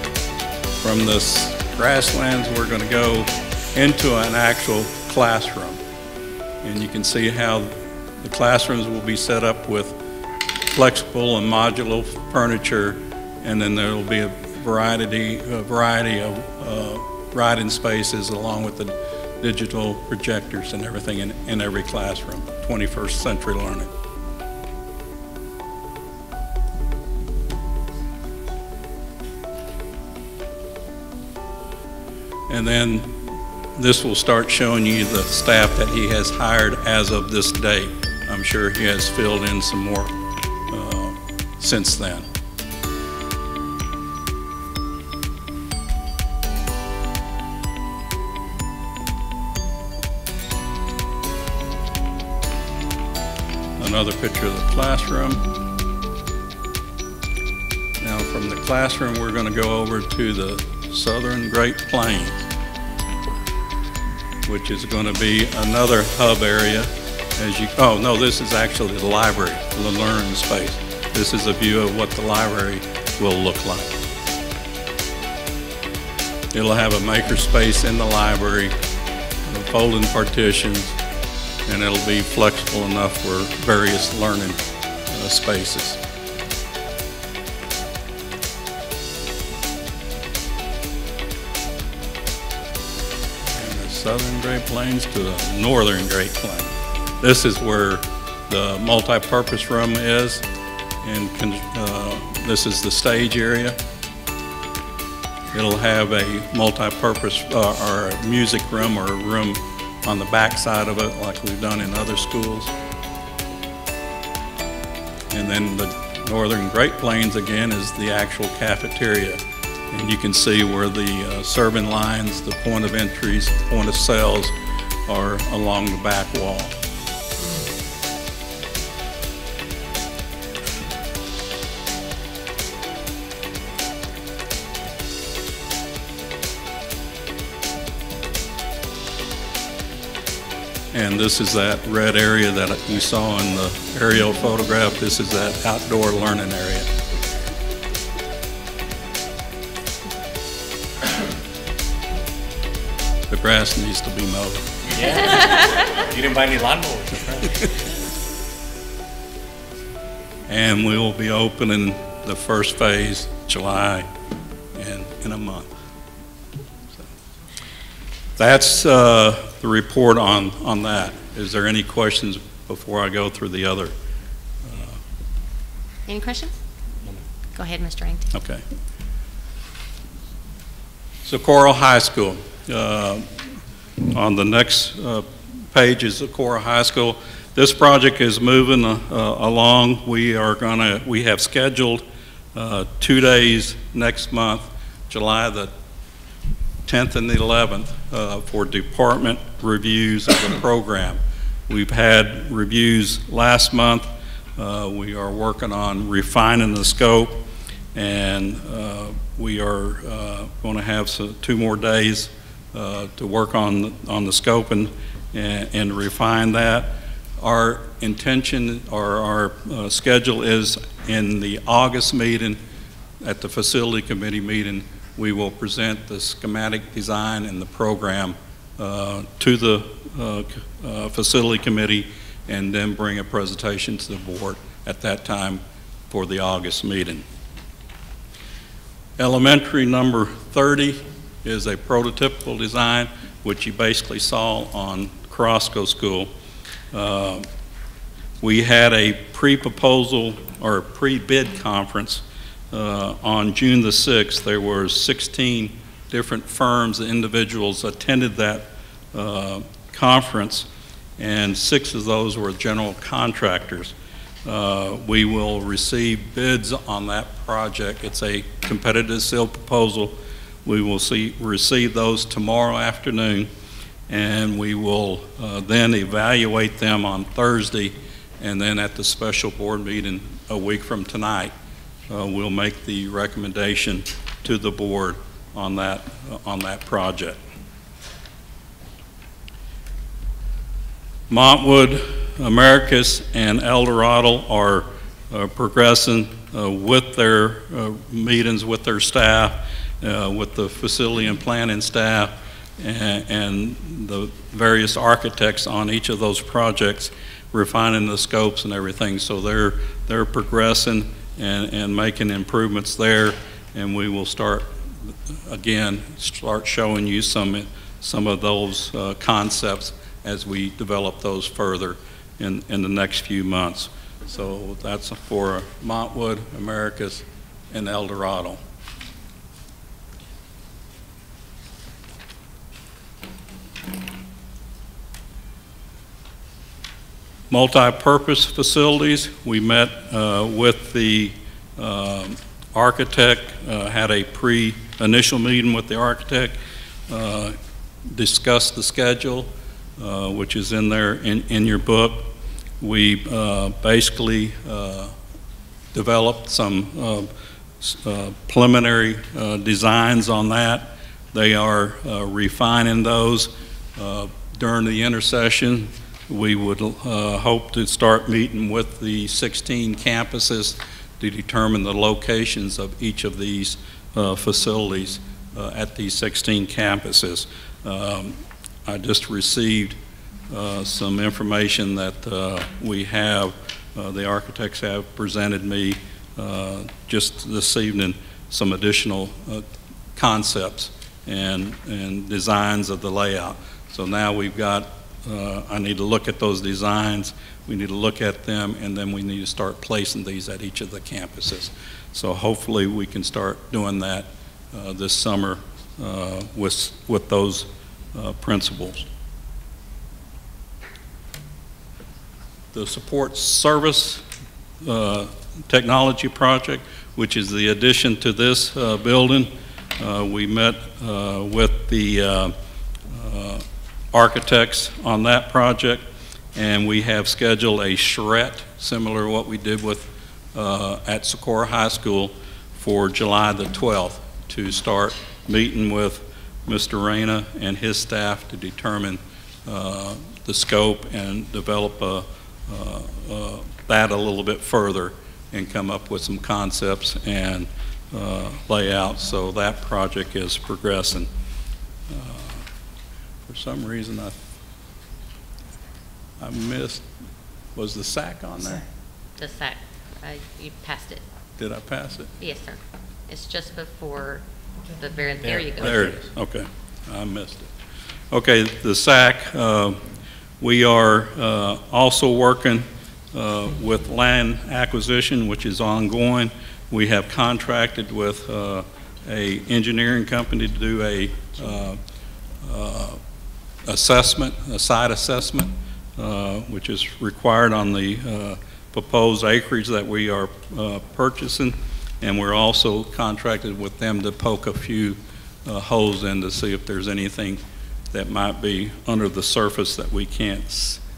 From this grasslands, we're going to go into an actual classroom, and you can see how the classrooms will be set up with flexible and modular furniture, and then there will be a variety of writing spaces along with the digital projectors and everything in every classroom. 21st century learning. And then this will start showing you the staff that he has hired as of this date. I'm sure he has filled in some more since then. Another picture of the classroom. Now from the classroom we're going to go over to the Southern Great Plains, which is going to be another hub area. Oh no, this is actually the library, the learning space. This is a view of what the library will look like. It'll have a maker space in the library, folding partitions, and it'll be flexible enough for various learning spaces. southern Great Plains to the northern Great Plains. This is where the multi-purpose room is, and this is the stage area. It'll have a multi-purpose or a music room or a room on the back side of it like we've done in other schools. And then the northern Great Plains again is the actual cafeteria. And you can see where the serving lines, the point of entries, point of sales are along the back wall. And this is that red area that you saw in the aerial photograph. This is that outdoor learning area. The grass needs to be mowed. Yeah. You didn't buy any lawnmowers. And we will be opening the first phase July in a month. So that's the report on that. Is there any questions before I go through the other? Any questions? Go ahead, Mr. Arrington. Okay. Socorro High School. On the next page is Socorro High School. This project is moving along. We have scheduled 2 days next month, July the 10th and the 11th, for department reviews of the program. We've had reviews last month. We are working on refining the scope, and we are going to have 2 more days to work on the scope and refine that. Our intention or our schedule is in the August meeting, at the facility committee meeting, we will present the schematic design and the program to the facility committee, and then bring a presentation to the board at that time for the August meeting. Elementary number 30 is a prototypical design, which you basically saw on Carrasco School. We had a pre-proposal or pre-bid conference on June the 6th. There were 16 different firms and individuals attended that conference, and 6 of those were general contractors. We will receive bids on that project. It's a competitive sealed proposal. We will receive those tomorrow afternoon, and we will then evaluate them on Thursday, and then at the special board meeting a week from tonight, we'll make the recommendation to the board on that project. Montwood, Americus, and El Dorado are progressing with their meetings with their staff, with the facility and planning staff, and the various architects on each of those projects, refining the scopes and everything. So they're progressing and making improvements there, and we will start showing you some of those concepts as we develop those further in the next few months. So that's for Montwood, Americus, and El Dorado. Multi-purpose facilities, we met with the architect, had a initial meeting with the architect, discussed the schedule, which is in there in your book. We basically developed some preliminary designs on that. They are refining those during the intersession. We would hope to start meeting with the 16 campuses to determine the locations of each of these facilities at these 16 campuses. I just received some information that we have, the architects have presented me just this evening some additional concepts and designs of the layout. So now we've got, I need to look at those designs, we need to look at them, and then we need to start placing these at each of the campuses. So hopefully we can start doing that this summer with those principals. The support service technology project, which is the addition to this building. We met with the architects on that project, and we have scheduled a charrette, similar to what we did with at Socorro High School, for July the 12th to start meeting with Mr. Reyna and his staff to determine the scope and develop that a little bit further and come up with some concepts and layouts. So that project is progressing. For some reason I missed, was the SAC on there? The SAC, you passed it. Did I pass it? Yes, sir. It's just before the very, there you go. There it is, okay, I missed it. Okay, the SAC, we are also working with land acquisition, which is ongoing. We have contracted with a engineering company to do a assessment, a site assessment, which is required on the proposed acreage that we are purchasing, and we're also contracted with them to poke a few holes in to see if there's anything that might be under the surface that we can't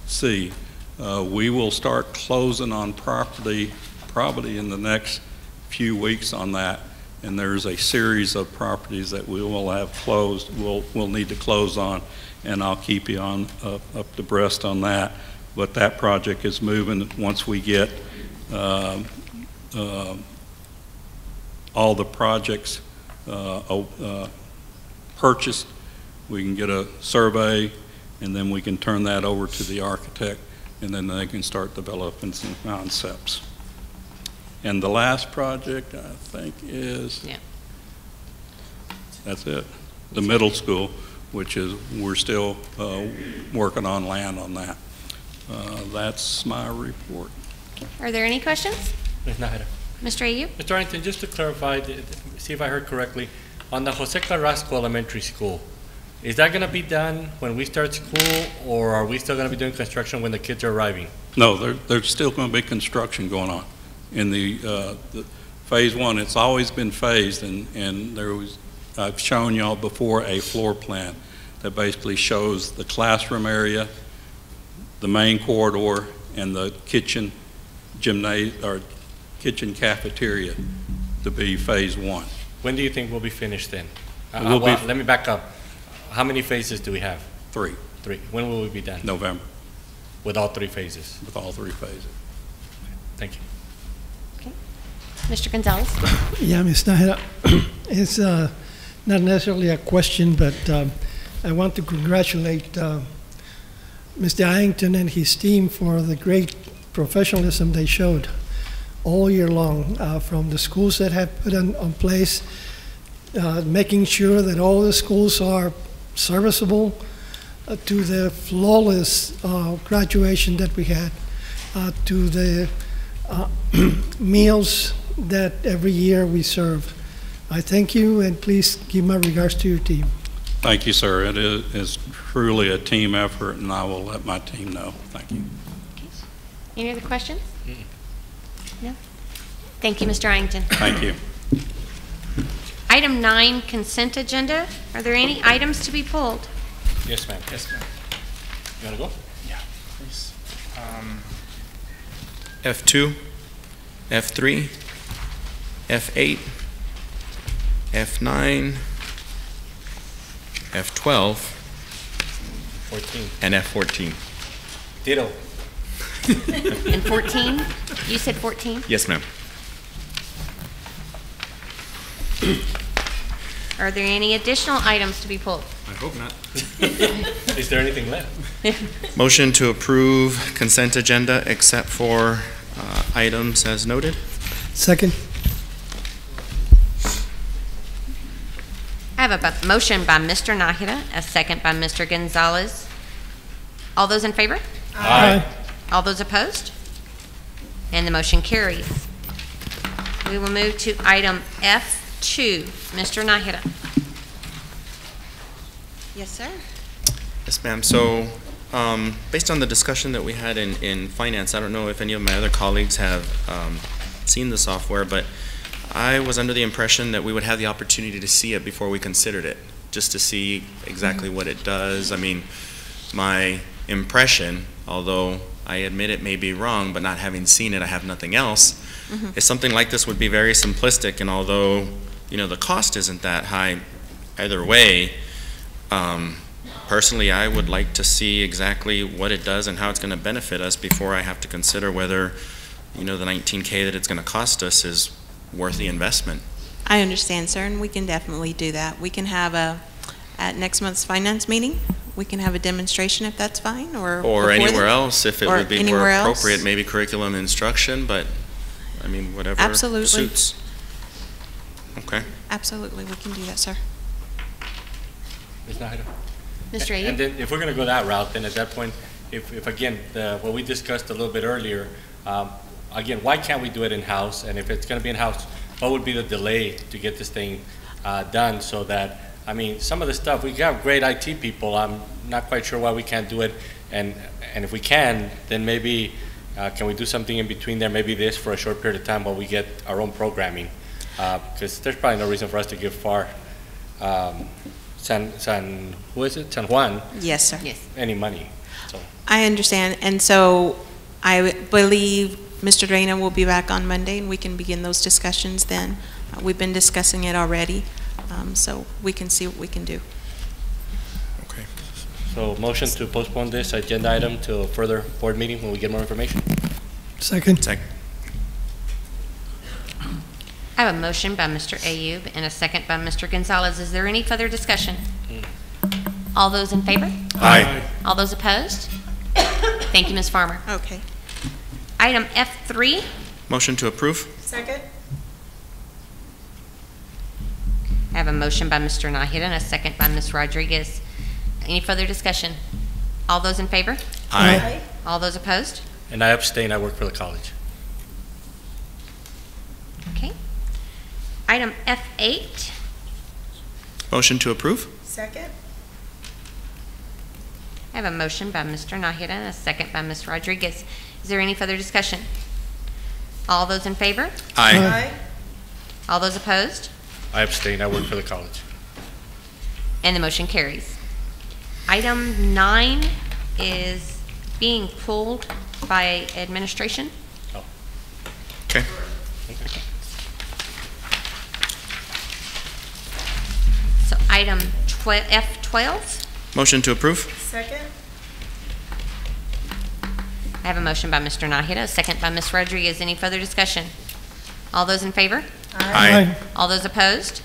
see. We will start closing on property probably in the next few weeks on that, and there's a series of properties that we will have closed, we'll need to close on, and I'll keep you on up to breast on that. But that project is moving. Once we get all the projects purchased, we can get a survey, and then we can turn that over to the architect, and then they can start developing some concepts. And the last project, I think, is, that's it, the middle school, which is, we're still working on land on that. That's my report. Are there any questions? Ms. Nájera. Mr. Ayub? Mr. Arrington, just to clarify, see if I heard correctly, on the Jose Carrasco Elementary School, is that going to be done when we start school, or are we still going to be doing construction when the kids are arriving? No, there's still going to be construction going on. In the phase one, it's always been phased, and there was, I've shown y'all before a floor plan that basically shows the classroom area, the main corridor, and the kitchen, or kitchen cafeteria to be phase one. When do you think we'll be finished then? Let me back up. How many phases do we have? 3. 3. When will we be done? November. With all 3 phases? With all 3 phases. Thank you. Okay. Mr. Gonzalez? Yeah, Ms. Nájera, it's not necessarily a question, but I want to congratulate Mr. Arrington and his team for the great professionalism they showed all year long, from the schools that have put on place, making sure that all the schools are serviceable, to the flawless graduation that we had, to the meals that every year we serve. I thank you, and please give my regards to your team. Thank you, sir. It is truly a team effort, and I will let my team know. Thank you. Okay. Any other questions? No? Thank you, Mr. Arrington. Thank you. Item 9, consent agenda. Are there any items to be pulled? Yes, ma'am. Yes, ma'am. You want to go? Yeah, please. F2, F3, F8, F9, F12, 14. and F14. Ditto. And 14? You said 14? Yes, ma'am. Are there any additional items to be pulled? I hope not. Is there anything left? Motion to approve consent agenda except for items as noted. Second. I have a motion by Mr. Nájera, a second by Mr. Gonzalez. All those in favor? Aye. All those opposed? And the motion carries. We will move to item F2. Mr. Nájera. Yes, sir. Yes, ma'am. So, based on the discussion that we had in finance, I don't know if any of my other colleagues have seen the software, but I was under the impression that we would have the opportunity to see it before we considered it, just to see exactly what it does. I mean, my impression, although I admit it may be wrong, but not having seen it, I have nothing else, is something like this would be very simplistic, and although, you know, the cost isn't that high either way, personally, I would like to see exactly what it does and how it's going to benefit us before I have to consider whether, you know, the $19K that it's going to cost us is worth the investment. I understand, sir, and we can definitely do that. We can have at next month's finance meeting, we can have a demonstration if that's fine, or anywhere else if it would be more appropriate, else. maybe curriculum instruction, but I mean, whatever Absolutely. suits. Okay. Absolutely, we can do that, sir. Ms. Nájera? Mr. Ayub? And then if we're going to go that route, then at that point, if again, what we discussed a little bit earlier, again, why can't we do it in-house? And if it's going to be in-house, what would be the delay to get this thing done so that, I mean, some of the stuff, we have great IT people. I'm not quite sure why we can't do it. And if we can, then maybe can we do something in between there, maybe this for a short period of time while we get our own programming? Because there's probably no reason for us to give FAR San Juan Yes, sir. Yes. any money. So I understand, and so I believe Mr. Drana will be back on Monday, and we can begin those discussions then. We've been discussing it already, so we can see what we can do. Okay. So motion to postpone this agenda item to a further board meeting when we get more information. Second. Second. I have a motion by Mr. Ayub and a second by Mr. Gonzalez. Is there any further discussion? All those in favor? Aye. All those opposed? Thank you, Ms. Farmer. Okay. Item F3. Motion to approve? Second. I have a motion by Mr. Nájera and a second by Ms. Rodriguez. Any further discussion? All those in favor? Aye. All those opposed? And I abstain, I work for the college. Okay. Item F8. Motion to approve? Second. I have a motion by Mr. Nájera and a second by Ms. Rodriguez. Is there any further discussion? All those in favor? Aye. All those opposed? I abstain, I work for the college. And the motion carries. Item 9 is being pulled by administration. Okay. So item F12. Motion to approve? Second. I have a motion by Mr. Nájera, a second by Ms. Rodriguez. Any further discussion? All those in favor? Aye. All those opposed?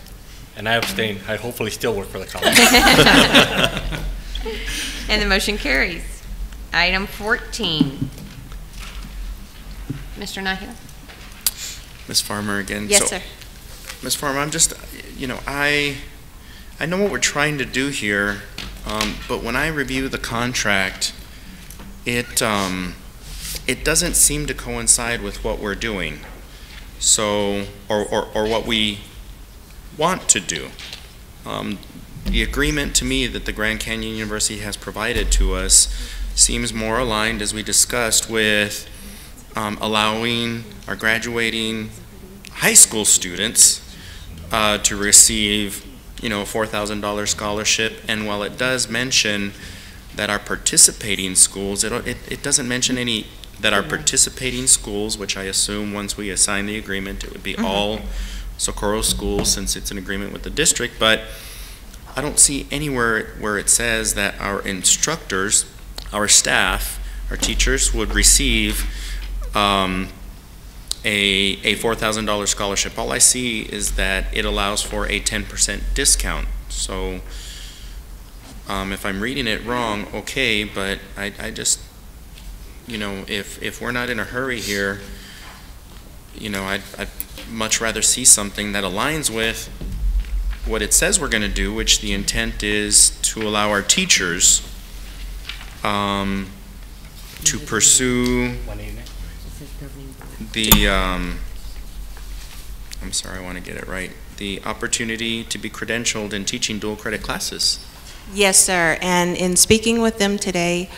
And I abstain, I hopefully still work for the college. And the motion carries. Item 14. Mr. Nájera? Ms. Farmer again. Yes, So, sir. Ms. Farmer, I'm just, you know, I know what we're trying to do here, but when I review the contract, it doesn't seem to coincide with what we're doing. So, or what we want to do. The agreement to me that the Grand Canyon University has provided to us seems more aligned, as we discussed, with allowing our graduating high school students to receive, you know, a $4,000 scholarship. And while it does mention that our participating schools, it doesn't mention any that our participating schools, which I assume once we assign the agreement, it would be all Socorro schools since it's an agreement with the district, but I don't see anywhere where it says that our instructors, our staff, our teachers would receive a $4,000 scholarship. All I see is that it allows for a 10% discount. So if I'm reading it wrong, okay, but I just, you know, if we're not in a hurry here, you know, I'd much rather see something that aligns with what it says we're going to do, which the intent is to allow our teachers to pursue the, I'm sorry, I want to get it right, the opportunity to be credentialed in teaching dual credit classes. Yes, sir. And in speaking with them today,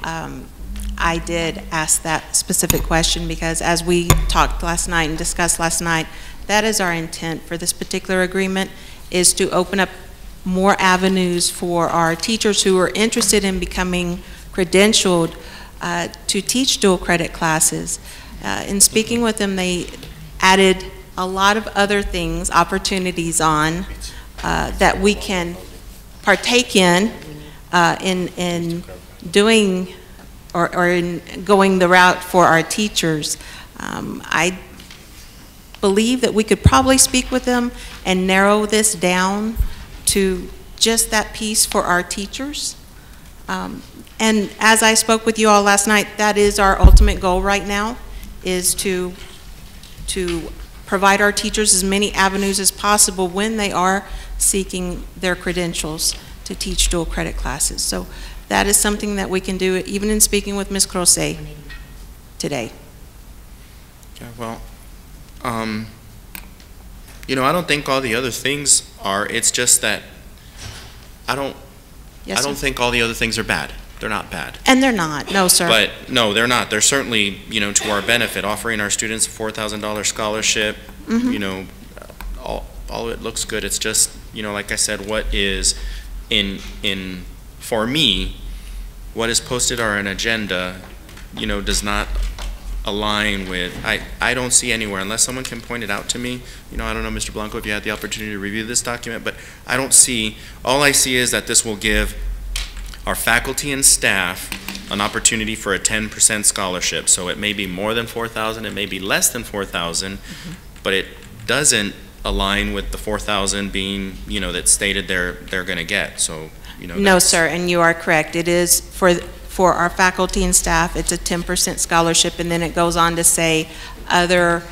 I did ask that specific question because as we talked last night and discussed last night, that is our intent for this particular agreement, is to open up more avenues for our teachers who are interested in becoming credentialed to teach dual credit classes. In speaking with them, they added a lot of other things, opportunities on that we can partake in doing or in going the route for our teachers. I believe that we could probably speak with them and narrow this down to just that piece for our teachers. And as I spoke with you all last night, that is our ultimate goal right now, is to provide our teachers as many avenues as possible when they are seeking their credentials to teach dual credit classes. So that is something that we can do, even in speaking with Ms. Croce today. Yeah, well, you know, I don't think all the other things are, it's just that I don't think all the other things are bad. They're not bad. And they're not, no, sir. But no, they're not. They're certainly, you know, to our benefit, offering our students a $4,000 scholarship, you know, all of it looks good. It's just, you know, like I said, what is for me, what is posted on an agenda, you know, does not align with, I don't see anywhere, unless someone can point it out to me. You know, I don't know, Mr. Blanco, if you had the opportunity to review this document, but I don't see, all I see is that this will give our faculty and staff an opportunity for a 10% scholarship. So it may be more than $4,000, it may be less than $4,000, but it doesn't align with the $4,000 being, you know, that stated they're going to get. So, you know. No, sir, and you are correct. It is for our faculty and staff, it's a 10% scholarship, and then it goes on to say other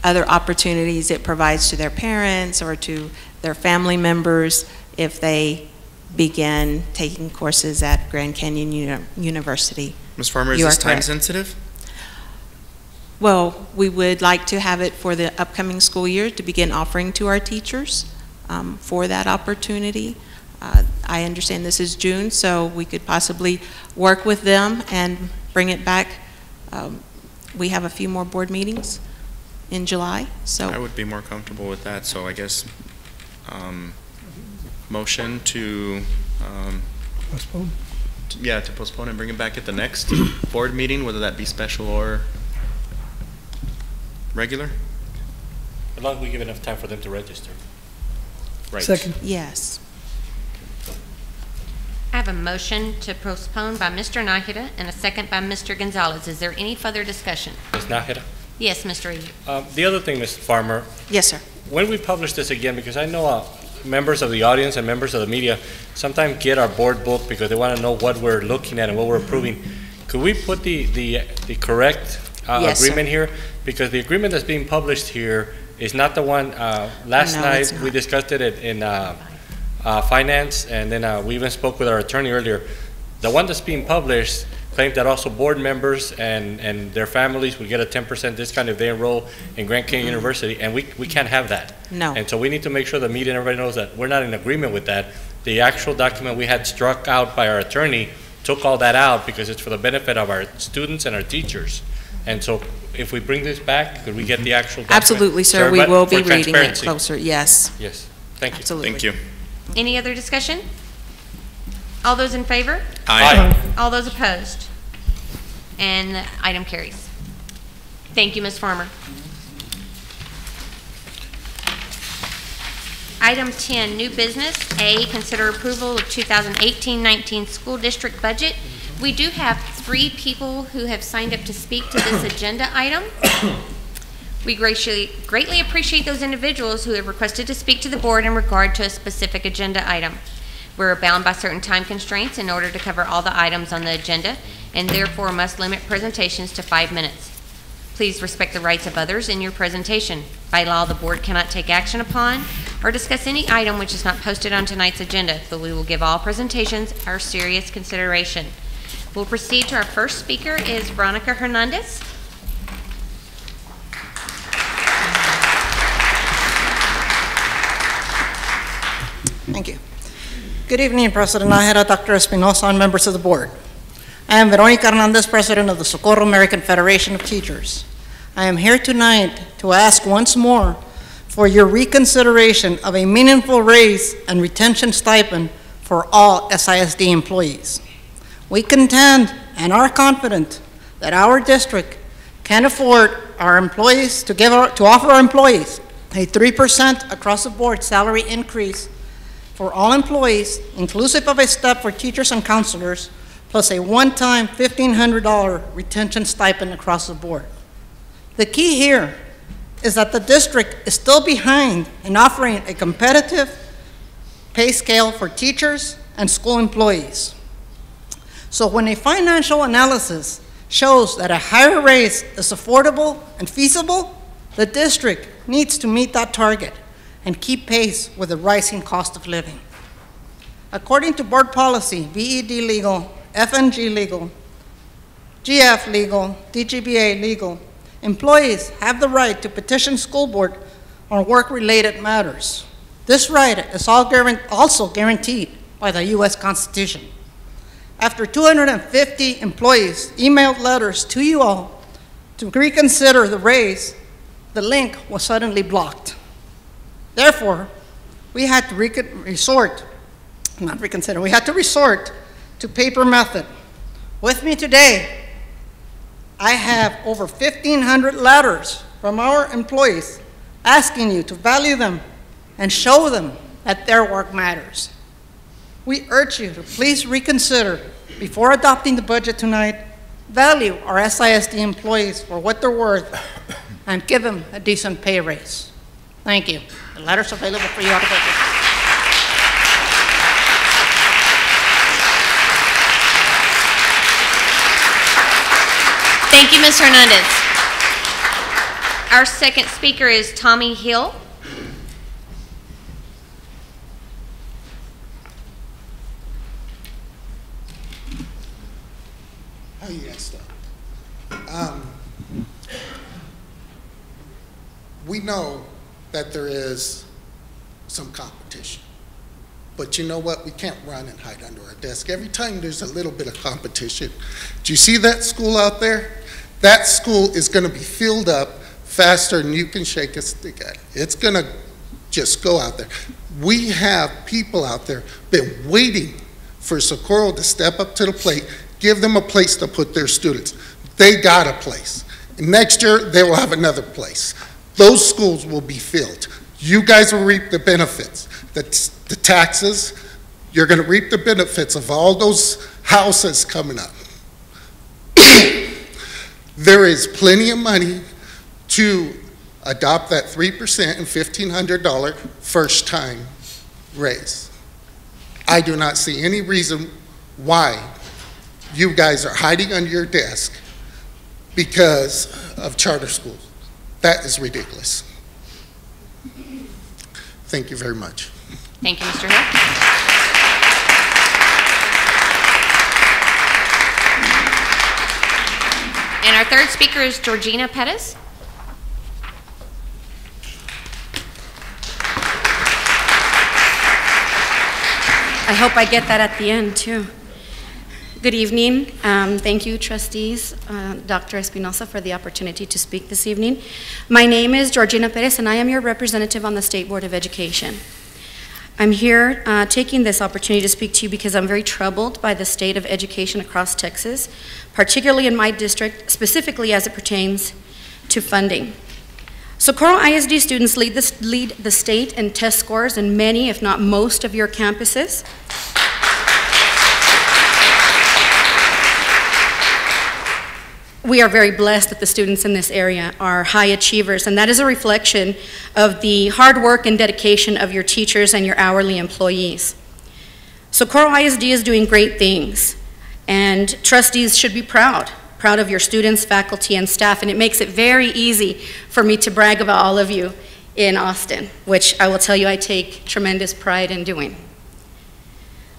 opportunities it provides to their parents or to their family members if they begin taking courses at Grand Canyon University. Ms. Farmer, is this time sensitive? Well, we would like to have it for the upcoming school year to begin offering to our teachers for that opportunity. I understand this is June, so we could possibly work with them and bring it back. We have a few more board meetings in July, so. I would be more comfortable with that, so I guess motion to Postpone? Yeah, to postpone and bring it back at the next board meeting, whether that be special or regular? As long as we give enough time for them to register. Right. Second. Yes. I have a motion to postpone by Mr. Nájera and a second by Mr. Gonzalez. Is there any further discussion? Ms. Nájera? Yes, Mr. Reed. The other thing, Ms. Farmer. Yes, sir. When we publish this again, because I know members of the audience and members of the media sometimes get our board book because they want to know what we're looking at and what we're approving. Could we put the correct Yes, agreement sir. here? Because the agreement that's being published here is not the one, last No, night it's not. we discussed it in finance, and then we even spoke with our attorney earlier. The one that's being published claims that also board members and their families would get a 10% discount if they enroll in Grand Canyon University, and we can't have that. No. And so we need to make sure the media and everybody knows that we're not in agreement with that. The actual document we had struck out by our attorney took all that out because it's for the benefit of our students and our teachers. And so if we bring this back, could we get the actual document? Absolutely, sir. We will be For reading it transparency. closer. Yes. Yes, thank you. Absolutely. Thank you. Any other discussion? All those in favor? Aye. All those opposed? And the item carries. Thank you, Ms. Farmer. Item 10, new business. A, consider approval of 2018-19 school district budget. We do have 3 people who have signed up to speak to this agenda item. We greatly appreciate those individuals who have requested to speak to the board in regard to a specific agenda item. We're bound by certain time constraints in order to cover all the items on the agenda, and therefore must limit presentations to 5 minutes. Please respect the rights of others in your presentation. By law, the board cannot take action upon or discuss any item which is not posted on tonight's agenda, but we will give all presentations our serious consideration. We'll proceed to our first speaker is Veronica Hernandez. Thank you. Good evening, President Nájera, Dr. Espinosa, and members of the board. I am Veronica Hernandez, President of the Socorro American Federation of Teachers. I am here tonight to ask once more for your reconsideration of a meaningful raise and retention stipend for all SISD employees. We contend and are confident that our district can afford our employees to offer our employees a 3% across the board salary increase for all employees, inclusive of a step for teachers and counselors, plus a one-time $1,500 retention stipend across the board. The key here is that the district is still behind in offering a competitive pay scale for teachers and school employees. So when a financial analysis shows that a higher raise is affordable and feasible, the district needs to meet that target and keep pace with the rising cost of living. According to board policy, BED legal, FNG legal, GF legal, DGBA legal, employees have the right to petition school board on work-related matters. This right is also guaranteed by the U.S. Constitution. After 250 employees emailed letters to you all to reconsider the raise, the link was suddenly blocked. Therefore, we had to resort to paper method. With me today, I have over 1,500 letters from our employees asking you to value them and show them that their work matters. We urge you to please reconsider before adopting the budget tonight, value our SISD employees for what they're worth, and give them a decent pay raise. Thank you. The letter's available for you on the budget. Thank you, Ms. Hernandez. Our second speaker is Tommy Hill. How you guys doing? We know that there is some competition, but you know what? We can't run and hide under our desk. Every time there's a little bit of competition, do you see that school out there? That school is going to be filled up faster than you can shake a stick at it. It's going to just go out there. We have people out there been waiting for Socorro to step up to the plate, give them a place to put their students. They got a place. Next year, they will have another place. Those schools will be filled. You guys will reap the benefits. The taxes, you're going to reap the benefits of all those houses coming up. There is plenty of money to adopt that 3% and $1,500 first-time raise. I do not see any reason why you guys are hiding under your desk because of charter schools. That is ridiculous. Thank you very much. Thank you, Mr. Hill. And our third speaker is Georgina Pettis. I hope I get that at the end, too. Good evening. Thank you, trustees, Dr. Espinosa, for the opportunity to speak this evening. My name is Georgina Perez, and I am your representative on the State Board of Education. I'm here taking this opportunity to speak to you because I'm very troubled by the state of education across Texas, particularly in my district, specifically as it pertains to funding. Socorro ISD students lead the state in test scores in many, if not most, of your campuses. We are very blessed that the students in this area are high achievers, and that is a reflection of the hard work and dedication of your teachers and your hourly employees. Socorro ISD is doing great things, and trustees should be proud proud of your students, faculty, and staff, and it makes it very easy for me to brag about all of you in Austin, which I will tell you I take tremendous pride in doing.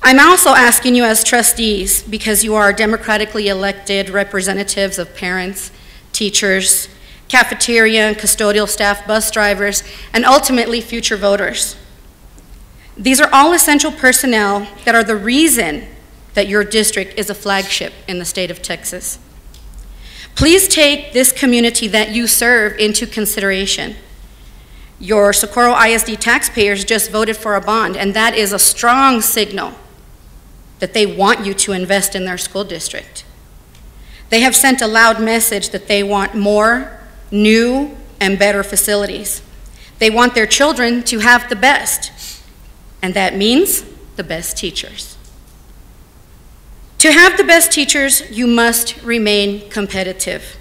I'm also asking you as trustees, because you are democratically elected representatives of parents, teachers, cafeteria and custodial staff, bus drivers, and ultimately future voters. These are all essential personnel that are the reason that your district is a flagship in the state of Texas. Please take this community that you serve into consideration. Your Socorro ISD taxpayers just voted for a bond, and that is a strong signal that they want you to invest in their school district. They have sent a loud message that they want more, new, and better facilities. They want their children to have the best, and that means the best teachers. To have the best teachers, you must remain competitive.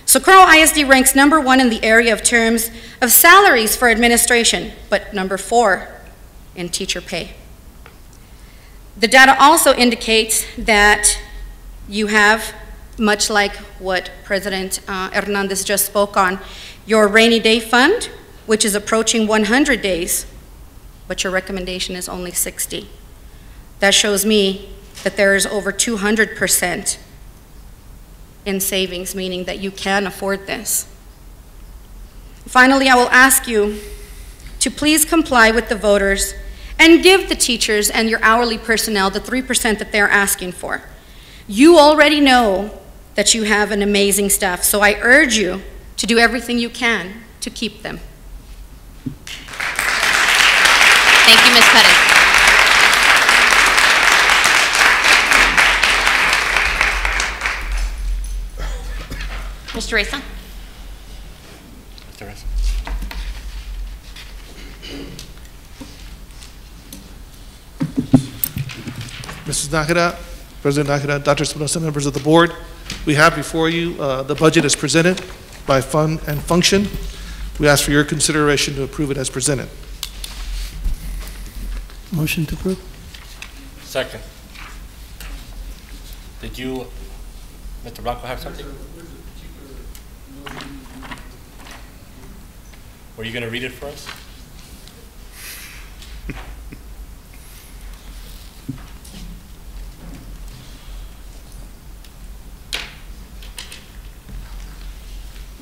Socorro ISD ranks #1 in the area of terms of salaries for administration, but #4 in teacher pay. The data also indicates that you have, much like what President Hernandez just spoke on, your rainy day fund, which is approaching 100 days, but your recommendation is only 60. That shows me that there is over 200% in savings, meaning that you can afford this. Finally, I will ask you to please comply with the voters and give the teachers and your hourly personnel the 3% that they're asking for. You already know that you have an amazing staff, so I urge you to do everything you can to keep them. Thank you, Ms. Pettis. Mr. Reza. Mr. Reza. Mrs. Nájera, President Nájera, Dr. Espinosa, members of the board, we have before you the budget as presented by fund and function. We ask for your consideration to approve it as presented. Motion to approve. Second. Did you, Mr. Blanco, have something? Were you going to read it for us?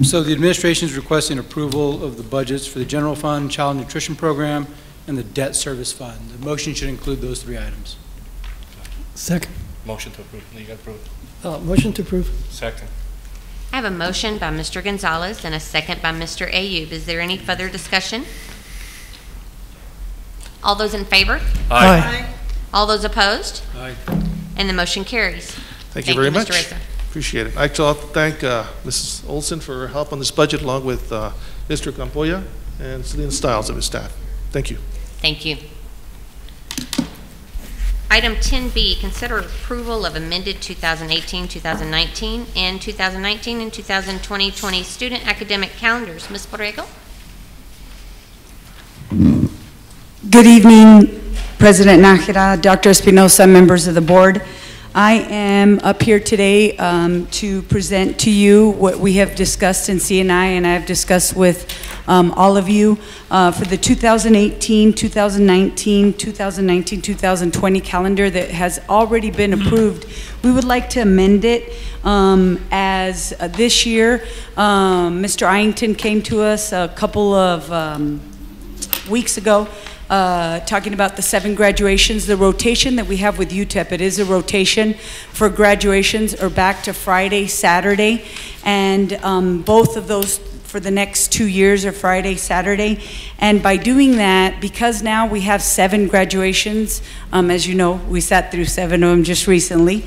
So the administration is requesting approval of the budgets for the general fund, child nutrition program, and the debt service fund. The motion should include those 3 items. Second. Motion to approve. You got approved. Motion to approve. Second. I have a motion by Mr. Gonzalez and a second by Mr. Ayub. Is there any further discussion? All those in favor? Aye. Aye. All those opposed? Aye. And the motion carries. Thank you very much. Mr. Reza. Appreciate it. I'd like to thank Mrs. Olson for her help on this budget, along with Mr. Campoya and Celine Stiles of his staff. Thank you. Thank you. Item 10B, consider approval of amended 2018-2019 and 2019 and 2020 student academic calendars. Ms. Borrego? Good evening, President Nájera, Dr. Espinosa, members of the board. I am up here today to present to you what we have discussed in CNI and I have discussed with all of you for the 2018, 2019, 2020 calendar that has already been approved. We would like to amend it as this year. Mr. Iington came to us a couple of weeks ago talking about the 7 graduations. The rotation that we have with UTEP, it is a rotation for graduations are back to Friday, Saturday, and both of those for the next 2 years are Friday, Saturday. And by doing that, because now we have 7 graduations, as you know, we sat through 7 of them just recently,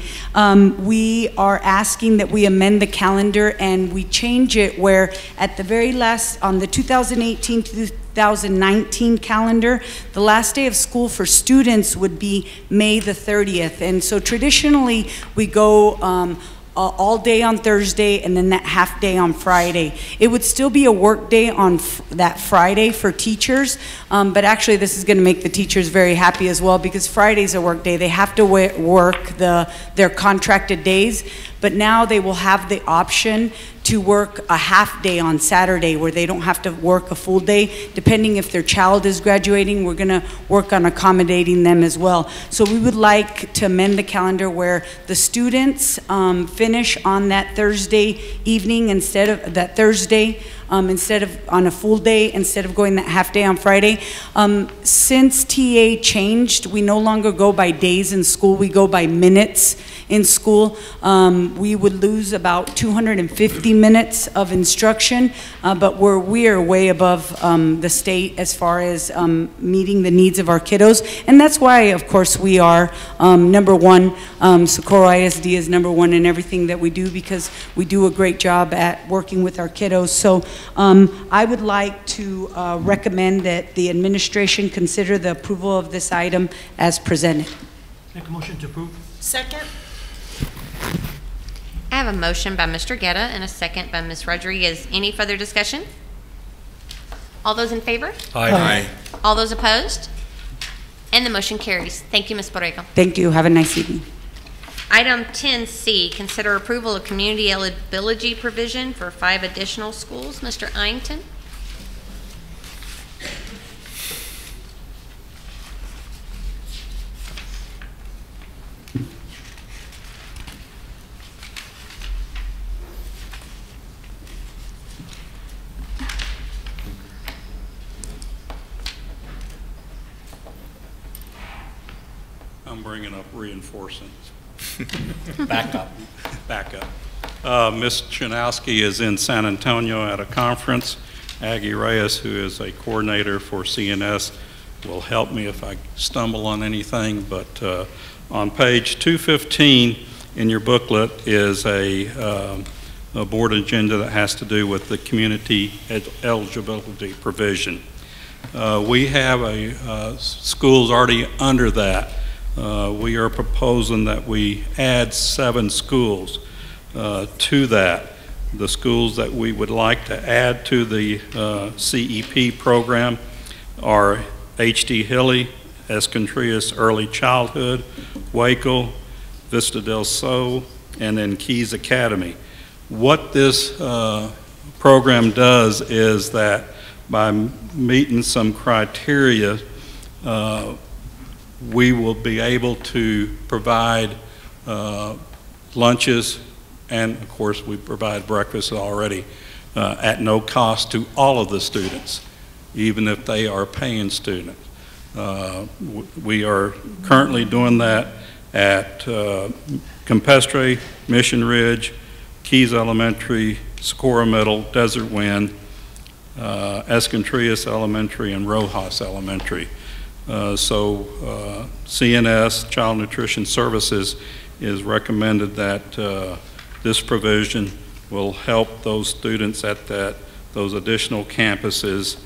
we are asking that we amend the calendar and we change it where at the very last, on the 2018 to 2019 calendar, the last day of school for students would be May the 30th. And so traditionally we go all day on Thursday and then that half day on Friday. It would still be a work day on that Friday for teachers, but actually this is going to make the teachers very happy as well because Friday's a work day. They have to work their contracted days, but now they will have the option to work a half day on Saturday where they don't have to work a full day. Depending if their child is graduating, we're going to work on accommodating them as well. So we would like to amend the calendar where the students finish on that Thursday evening instead of that Thursday, instead of on a full day, instead of going that half day on Friday. Since TA changed, we no longer go by days in school, we go by minutes in school. We would lose about 250 minutes of instruction, but we are way above the state as far as meeting the needs of our kiddos. And that's why, of course, we are number one. Socorro ISD is number one in everything that we do because we do a great job at working with our kiddos. So I would like to recommend that the administration consider the approval of this item as presented. Make a motion to approve. Second. I have a motion by Mr. Guerra and a second by Ms. Rodriguez. Any further discussion? All those in favor? Aye. All those opposed? And the motion carries. Thank you, Ms. Borrego. Thank you. Have a nice evening. Item 10C, consider approval of community eligibility provision for 5 additional schools. Mr. Iington? I'm bringing up reinforcements. Backup. Backup. Ms. Chanowski is in San Antonio at a conference. Aggie Reyes, who is a coordinator for CNS, will help me if I stumble on anything, but on page 215 in your booklet is a board agenda that has to do with the community eligibility provision. We have schools already under that. We are proposing that we add 7 schools to that. The schools that we would like to add to the CEP program are H.D. Hilly, Escontrias Early Childhood, Waco, Vista del Sol, and then Keys Academy. What this program does is that by meeting some criteria, we will be able to provide lunches, and of course we provide breakfast already at no cost to all of the students, even if they are paying students. We are currently doing that at Campestre, Mission Ridge, Keys Elementary, Socorro Middle, Desert Wind, Escontrias Elementary, and Rojas Elementary. CNS, Child Nutrition Services, is recommended that this provision will help those students at those additional campuses,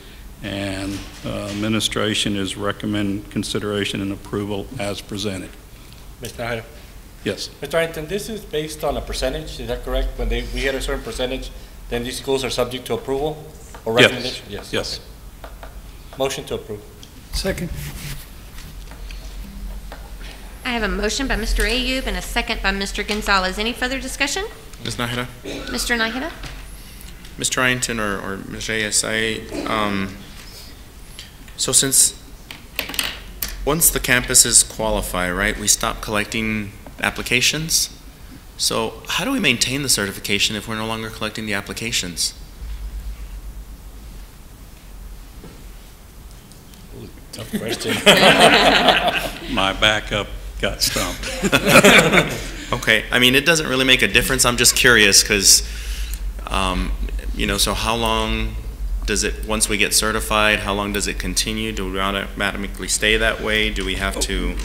and administration is recommending consideration and approval as presented. Mr. Nahara? Yes. Mr. Arrington, this is based on a percentage, is that correct? When we hit a certain percentage, then these schools are subject to approval or recommendation? Yes. Yes. Okay. Motion to approve. Second. I have a motion by Mr. Ayub and a second by Mr. Gonzalez. Any further discussion? Ms. Nahara? Mr. Nahara? Mr. Arrington or Ms. Reyes, so since once the campuses qualify, right, we stop collecting applications. So how do we maintain the certification if we're no longer collecting the applications? Tough question. My backup got stumped. Okay, I mean, it doesn't really make a difference. I'm just curious because, you know, so how long does it, once we get certified, how long does it continue? Do we automatically stay that way? Do we have to,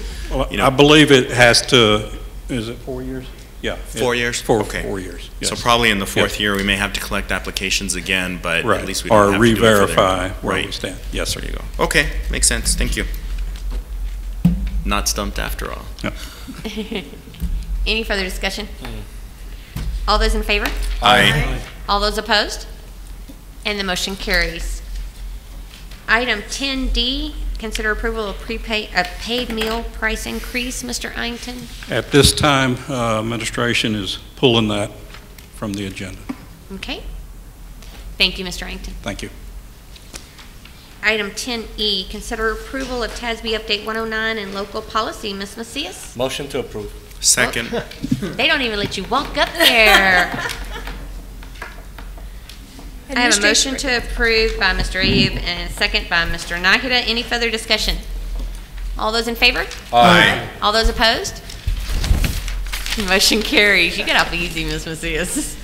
you know? I believe it has to, is it 4 years? Yeah. 4 years? Okay. 4 years, yes. So probably in the fourth year, we may have to collect applications again, but Right. at least we don't have to do it for their- Or re-verify where Right. we stand. Yes, sir. There you go. Okay, makes sense. Thank you. Not stumped after all. Any further discussion? All those in favor? Aye. All those opposed? And the motion carries. Item 10D, consider approval of paid meal price increase. Mr. Iington? At this time, administration is pulling that from the agenda. Okay. Thank you, Mr. Arrington. Thank you. Item 10E, consider approval of TASB Update 109 and local policy. Ms. Macias? Motion to approve. Second. They don't even let you walk up there. I have a motion to approve by Mr. Ayub and a second by Mr. Nakita. Any further discussion? All those in favor? Aye. All those opposed? Motion carries. You get off easy, Ms. Macias.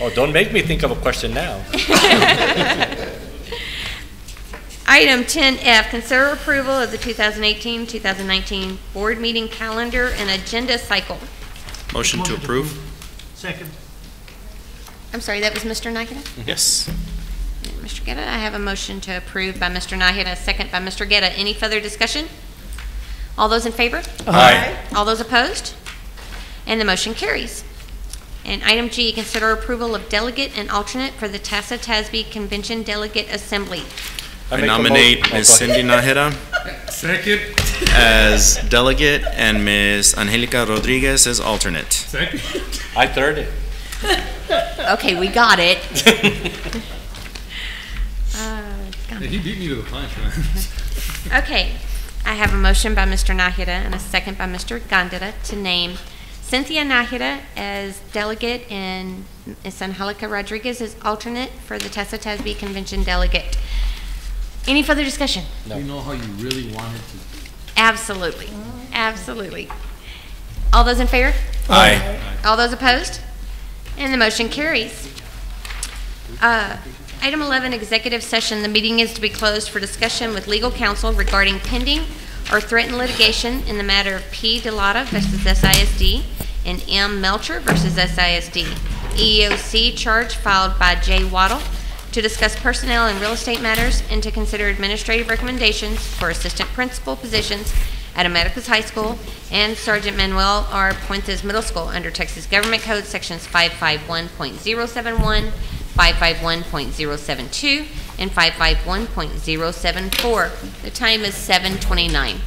Oh, don't make me think of a question now. Item 10F, consider approval of the 2018-2019 board meeting calendar and agenda cycle. Motion to approve. Second. I'm sorry, that was Mr. Nakita? Yes. Mr. Guetta, I have a motion to approve by Mr. Nakita, a second by Mr. Guetta. Any further discussion? All those in favor? Aye. All those opposed? And the motion carries. And item G, consider approval of delegate and alternate for the TASA TASB Convention Delegate Assembly. I nominate Ms. Cindy Nájera Second. as delegate and Ms. Angelica Rodriguez as alternate. Second. I third it. Okay, we got it. He beat me to the punch, man. Okay, I have a motion by Mr. Nájera and a second by Mr. Gandara to name Cynthia Nájera as delegate and Ms. Angelica Rodriguez as alternate for the TASA TASB Convention Delegate. Any further discussion? No. You know how you really wanted to. Absolutely. Absolutely. All those in favor? Aye. All those opposed? And the motion carries. Item 11, executive session. The meeting is to be closed for discussion with legal counsel regarding pending or threatened litigation in the matter of P. Delata versus SISD and M. Melcher versus SISD. EEOC charge filed by J. Waddle to discuss personnel and real estate matters and to consider administrative recommendations for assistant principal positions at Americas High School and Sergeant Manuel R. Puentes Middle School under Texas Government Code Sections 551.071, 551.072, and 551.074. The time is 7:29.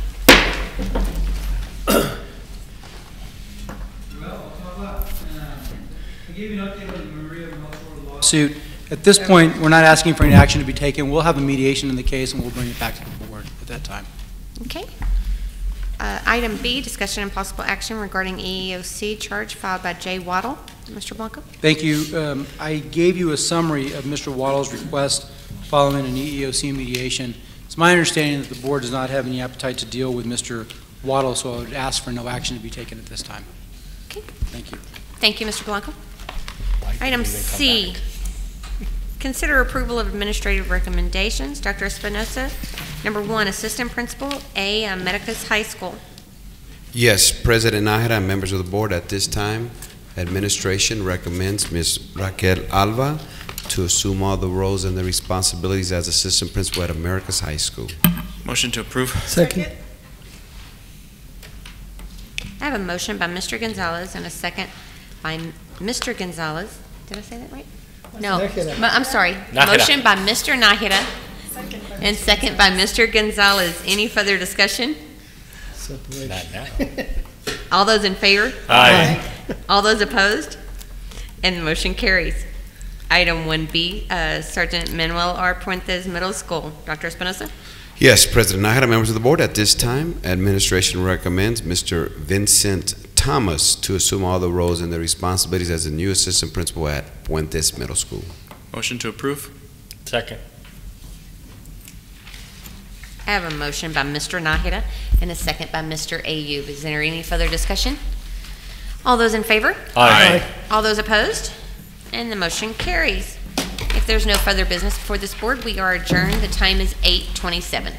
Lawsuit. At this point, we're not asking for any action to be taken. We'll have a mediation in the case, and we'll bring it back to the board at that time. Okay. Item B, discussion and possible action regarding EEOC charge filed by Jay Waddle. Mr. Blanco? Thank you. I gave you a summary of Mr. Waddle's request following an EEOC mediation. It's my understanding that the board does not have any appetite to deal with Mr. Waddle, so I would ask for no action to be taken at this time. Okay. Thank you. Thank you, Mr. Blanco. Item C, consider approval of administrative recommendations. Dr. Espinosa, number 1, assistant principal, A. Americas High School. Yes, President Nájera and members of the board, at this time, administration recommends Ms. Raquel Alva to assume all the roles and the responsibilities as assistant principal at Americas High School. Motion to approve. Second. I have a motion by Mr. Gonzalez and a second by Mr. Gonzalez. Did I say that right? No, I'm sorry. Nájera. Motion by Mr. Nájera and second by Mr. Gonzalez. Any further discussion? Not now. All those in favor? Aye. All those opposed? And the motion carries. Item 1B, Sergeant Manuel R. Puentes Middle School. Dr. Espinosa? Yes, President Nájera, members of the board, at this time, administration recommends Mr. Vincent Thomas to assume all the roles and the responsibilities as the new assistant principal at Puentes Middle School. Motion to approve. Second. I have a motion by Mr. Nájera and a second by Mr. Ayub. Is there any further discussion? All those in favor? Aye. All those opposed? And the motion carries. If there's no further business before this board, we are adjourned. The time is 8:27.